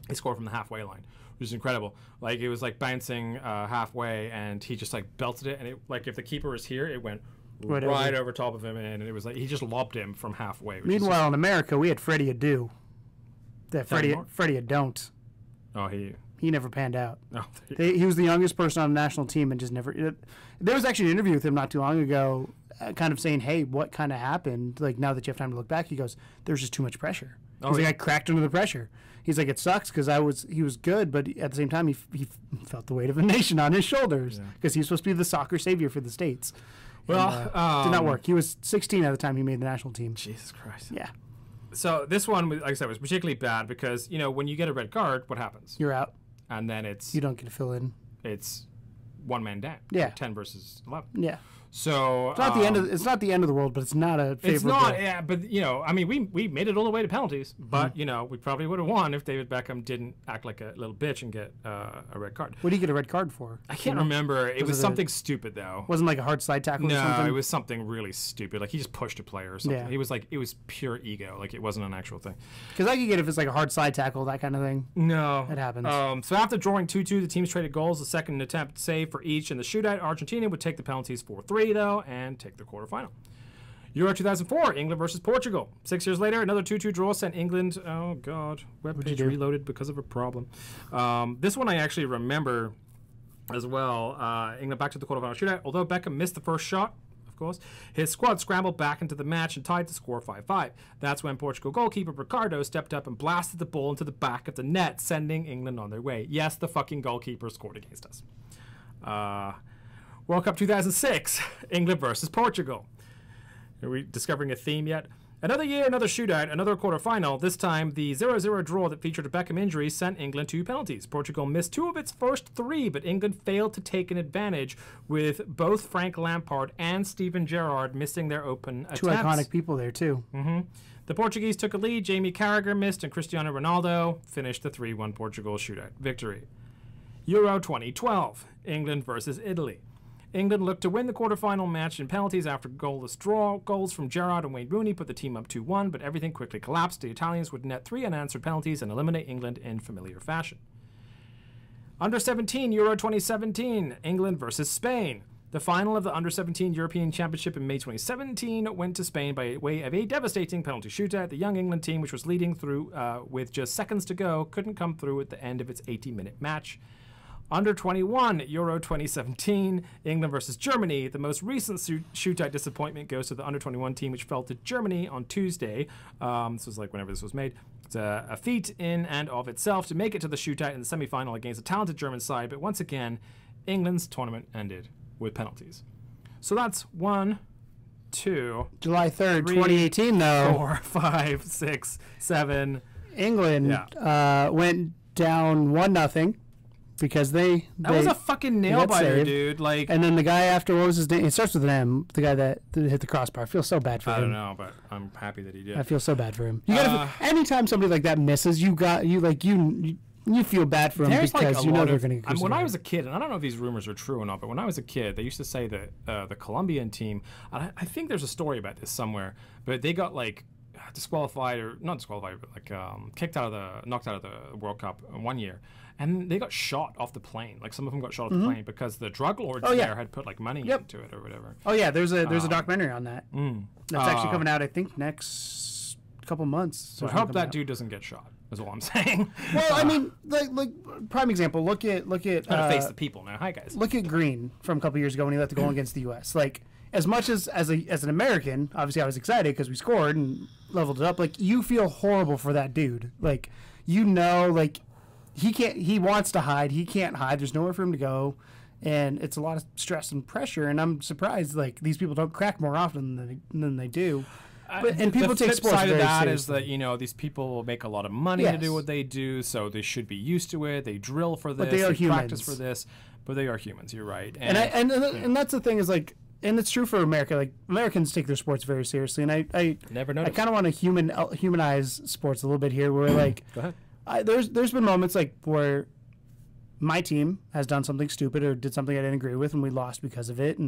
he scored from the halfway line, which is incredible. Like, it was like bouncing halfway, and he just like belted it, and it, like, if the keeper was here, it went right over top of him, and it was like he just lobbed him from halfway. Which Meanwhile, in America, we had Freddie Adu. That anymore? Freddie Don't. oh, He never panned out. oh, He was the youngest person on the national team and just never. There was actually an interview with him not too long ago, kind of saying, "Hey, what kind of happened? Like, now that you have time to look back," he goes, "There's just too much pressure." He's like, "I cracked under the pressure." He's like, "It sucks because he was good, but at the same time, he felt the weight of the nation on his shoulders because he's supposed to be the soccer savior for the States." Well, did not work. He was 16 at the time he made the national team. Jesus Christ. Yeah, So this one, like I said, was particularly bad because, you know, when you get a red card, what happens? you're out. And then it's You don't get to fill in. one man down. Yeah. 10 versus 11. Yeah, So it's not the end of. It's not the end of the world, but it's not a favorable. it's not, yeah, but, you know, I mean, we made it all the way to penalties, but, Mm-hmm. you know, we probably would have won if David Beckham didn't act like a little bitch and get a red card. What do you get a red card for? I can't remember. It was it a- something stupid, though. Wasn't like a hard side tackle or No, something? it was something really stupid. Like, he just pushed a player or something. Yeah. He was like, it was pure ego. Like, it wasn't an actual thing. Because I could get if it's like a hard side tackle, that kind of thing. No. It happens. So after drawing 2-2, the teams traded goals. The second attempt save for each in the shootout. Argentina would take the penalties 4-3, though, and take the quarterfinal. Euro 2004, England versus Portugal. 6 years later, another 2-2 draw sent England. Oh, God. Webpage reloaded because of a problem. This one I actually remember as well. England back to the quarterfinal shootout. Although Beckham missed the first shot, of course, his squad scrambled back into the match and tied the score 5-5. That's when Portugal goalkeeper Ricardo stepped up and blasted the ball into the back of the net, sending England on their way. Yes, the fucking goalkeeper scored against us. World Cup 2006, England versus Portugal. Are we discovering a theme yet? Another year, another shootout, another quarterfinal. This time, the 0-0 draw that featured a Beckham injury sent England to penalties. Portugal missed 2 of its first 3, but England failed to take an advantage, with both Frank Lampard and Steven Gerrard missing their open attempts. Two iconic people there, too. The Portuguese took a lead. Jamie Carragher missed, and Cristiano Ronaldo finished the 3-1 Portugal shootout victory. Euro 2012, England versus Italy. England looked to win the quarterfinal match in penalties after goalless draw. Goals from Gerrard and Wayne Rooney put the team up 2-1, but everything quickly collapsed. The Italians would net 3 unanswered penalties and eliminate England in familiar fashion. Under 17, Euro 2017, England versus Spain. The final of the Under 17 European Championship in May 2017 went to Spain by way of a devastating penalty shootout. The young England team, which was leading through with just seconds to go, couldn't come through at the end of its 80-minute match. Under 21, Euro 2017, England versus Germany. The most recent shootout disappointment goes to the Under 21 team, which fell to Germany on Tuesday. This was like whenever this was made. It's a feat in and of itself to make it to the shootout in the semi-final against a talented German side, but once again, England's tournament ended with penalties. So that's 1, 2, July 3rd, 3, 2018, though. 4, 5, 6, 7. England went down 1-0 because they was a fucking nail biter, saved. dude. Like, And then the guy after, what was his name? It starts with an M. The guy that hit the crossbar. I feel so bad for him. I don't know, but I'm happy that he did. I feel so bad for him. You gotta. Anytime somebody like that misses, you feel bad for him There's like because a you know lot they're of, going to get when I was a kid, and I don't know if these rumors are true or not, but when I was a kid, they used to say that the Colombian team, I think there's a story about this somewhere, but they got like disqualified or not disqualified, but like knocked out of the World Cup one year, and they got shot off the plane. Like some of them got shot off the plane because the drug lords there had put like money into it or whatever. Oh yeah, there's a documentary on that. That's actually coming out, I think, next couple months. So I hope that dude doesn't get shot. Is all I'm saying. Well, I mean, like prime example. Look at gotta face the people now. Hi guys. Look at Green from a couple years ago when he let the goal against the U.S. Like, as much as an American, obviously I was excited because we scored and leveled it up. Like, you feel horrible for that dude. Like, like he wants to hide. He can't hide. There's nowhere for him to go, and it's a lot of stress and pressure. And I'm surprised like these people don't crack more often than they do. But, and people take sports side very of that seriously. is that these people make a lot of money to do what they do, so they should be used to it. They drill for this, they are humans. practice for this, but they are humans. You're right, and that's the thing is like, and it's true for America. Like Americans take their sports very seriously, and I never I noticed. kind of want to humanize sports a little bit here, where like Go ahead. there's been moments like where my team has done something stupid or did something I didn't agree with, and we lost because of it,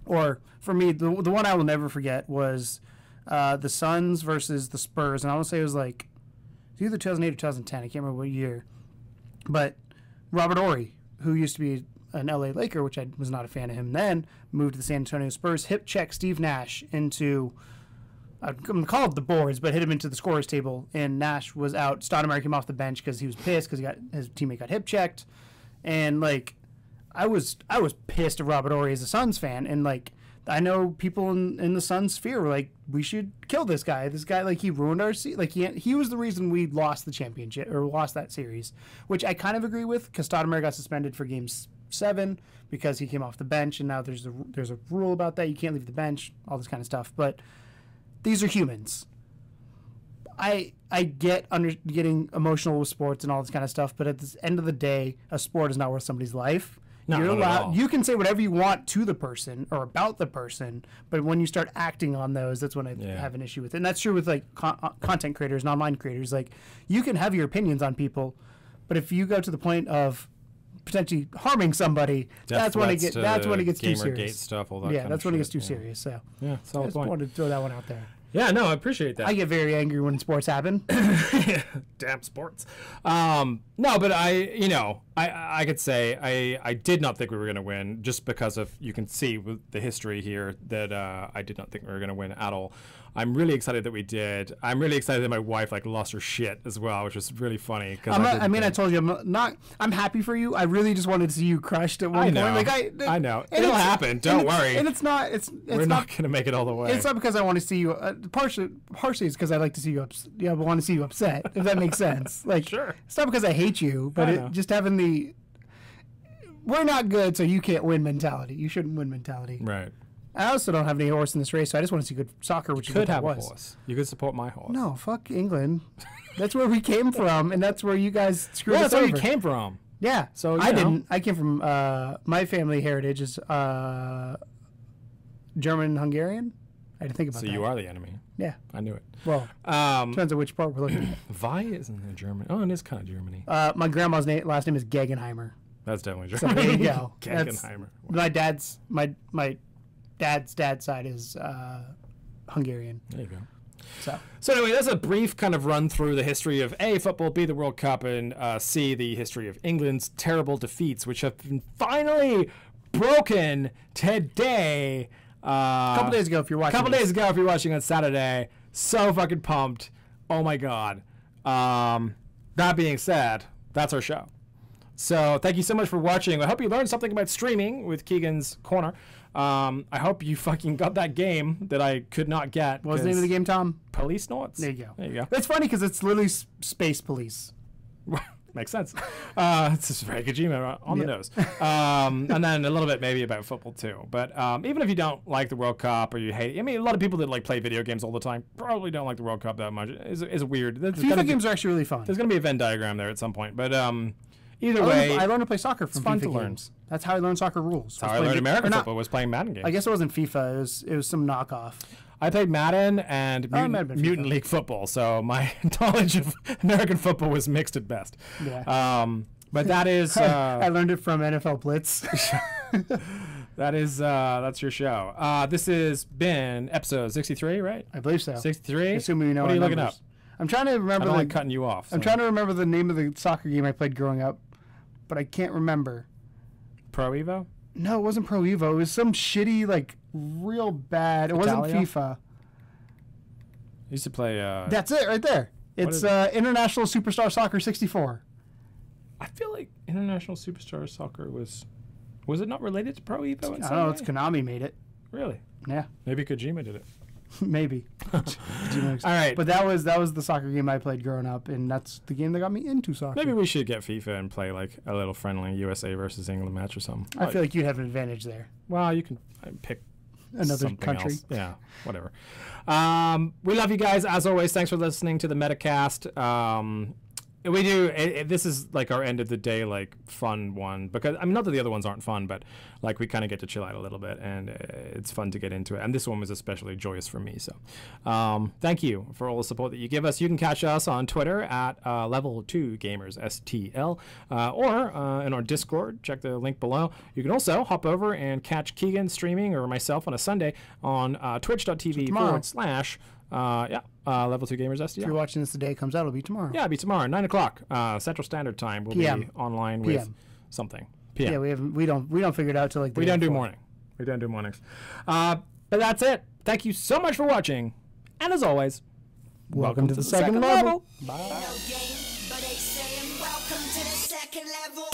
or for me the one I will never forget was. The Suns versus the Spurs, and I want to say it was like either 2008 or 2010. I can't remember what year. But Robert Horry, who used to be an LA Laker, which I was not a fan of him then, moved to the San Antonio Spurs, hip checked Steve Nash into, I'm going to call it the boards, but hit him into the scorer's table, and Nash was out. Stoudemire came off the bench because he was pissed because his teammate got hip checked, and like I was pissed at Robert Horry as a Suns fan, and like. I know people in the Suns sphere were like, we should kill this guy. This guy, like, he ruined our like he was the reason we lost the championship or lost that series, which I kind of agree with because Stoudemire got suspended for Game 7 because he came off the bench, and now there's a rule about that. You can't leave the bench, all this kind of stuff. But these are humans. I get getting emotional with sports and all this kind of stuff, but at the end of the day, a sport is not worth somebody's life. No, You're not at all. You can say whatever you want to the person or about the person, but when you start acting on those, that's when I have an issue with it. And that's true with like content creators and online creators. Like, you can have your opinions on people, but if you go to the point of potentially harming somebody, that's when it gets too serious. Stuff, all that yeah, kind that's of when it gets shit, too serious. So yeah, that's the I whole just point. wanted to throw that one out there. Yeah, no, I appreciate that. I get very angry when sports happen. Damn sports. No, but I could say I did not think we were going to win just because of, you can see with the history here that I did not think we were going to win at all. I'm really excited that we did. I'm really excited that my wife like lost her shit as well, which was really funny. I told you I'm happy for you. I really just wanted to see you crushed at one point. Like I know. It'll happen. Don't worry. And we're not going to make it all the way. It's not because I want to see you. Partially it's because I like to see you. I want to see you upset. If that makes sense. Like, sure. It's not because I hate you, but just having the we're not good, so you can't win mentality. You shouldn't win mentality. Right. I also don't have any horse in this race, so I just want to see good soccer, which you could is what have that a was. horse. You could support my horse. No, fuck England. That's where we came from, and that's where you guys screwed us that's where over. you came from. Yeah. So I didn't. I came from my family heritage is German Hungarian. I had to think about that. So you are the enemy. Yeah. I knew it. Well, depends on which part we're looking at. Vi isn't in Germany. Oh, it is kind of Germany. My grandma's last name is Gegenheimer. That's definitely So Germany. there you go. Gegenheimer. My dad's dad's side is Hungarian. There you go. So anyway, that's a brief kind of run through the history of A, football, B, the World Cup, and C, the history of England's terrible defeats, which have been finally broken today. a couple days ago, if you're watching. On Saturday. So fucking pumped. Oh my God. That being said, that's our show. So thank you so much for watching. I hope you learned something about streaming with Keegan's Corner. I hope you fucking got that game that I could not get. What was the name of the game, Tom? Police Notes? There you go. There you go. It's funny because it's literally Space Police. Makes sense. It's just very Kojima on the nose. And then a little bit maybe about football too. But even if you don't like the World Cup or you hate it, I mean, a lot of people that like play video games all the time probably don't like the World Cup that much. It's weird. FIFA games are actually really fun. There's going to be a Venn diagram there at some point. But either way, I learned to play soccer from fun FIFA to learn. games. That's how I learned soccer rules. That's how I learned American football was playing Madden games. I guess it wasn't FIFA. It was some knockoff. I played Madden and Mutant League Football, so my knowledge of American football was mixed at best. Yeah. But that is... I learned it from NFL Blitz. That's your show. This has been episode 63, right? I believe so. 63. Assuming you know what are you looking up? I'm trying to remember. I don't like cutting you off. I'm trying to remember the name of the soccer game I played growing up, but I can't remember. Pro Evo? No, it wasn't Pro Evo. It was some shitty, like, real bad. It wasn't FIFA. I used to play. That's it right there. It's International Superstar Soccer 64. I feel like International Superstar Soccer was it not related to Pro Evo? I don't know. It's Konami made it. Really? Yeah. Maybe Kojima did it. Maybe. All right. But that was the soccer game I played growing up, and that's the game that got me into soccer. Maybe we should get FIFA and play like a little friendly USA versus England match or something. I feel like you'd have an advantage there. Well, you can pick another country. Else. Yeah, whatever. We love you guys as always. Thanks for listening to the Metacast. We do. This is like our end of the day, like fun one, because I mean, not that the other ones aren't fun, but like we kind of get to chill out a little bit, and it's fun to get into it. And this one was especially joyous for me. So, thank you for all the support that you give us. You can catch us on Twitter at Level2Gamers STL, or in our Discord. Check the link below. You can also hop over and catch Keegan streaming or myself on a Sunday on twitch.tv/. Level 2 Gamers STL. If you're watching this the day it comes out, it'll be tomorrow. Yeah, it'll be tomorrow, 9 o'clock Central Standard Time. We'll PM. be online with something. PM. Yeah, we don't figure it out till like the we day don't do before. morning. We don't do mornings. But that's it. Thank you so much for watching, and as always, welcome to the second level. Bye. No game, but they saying welcome to the second level.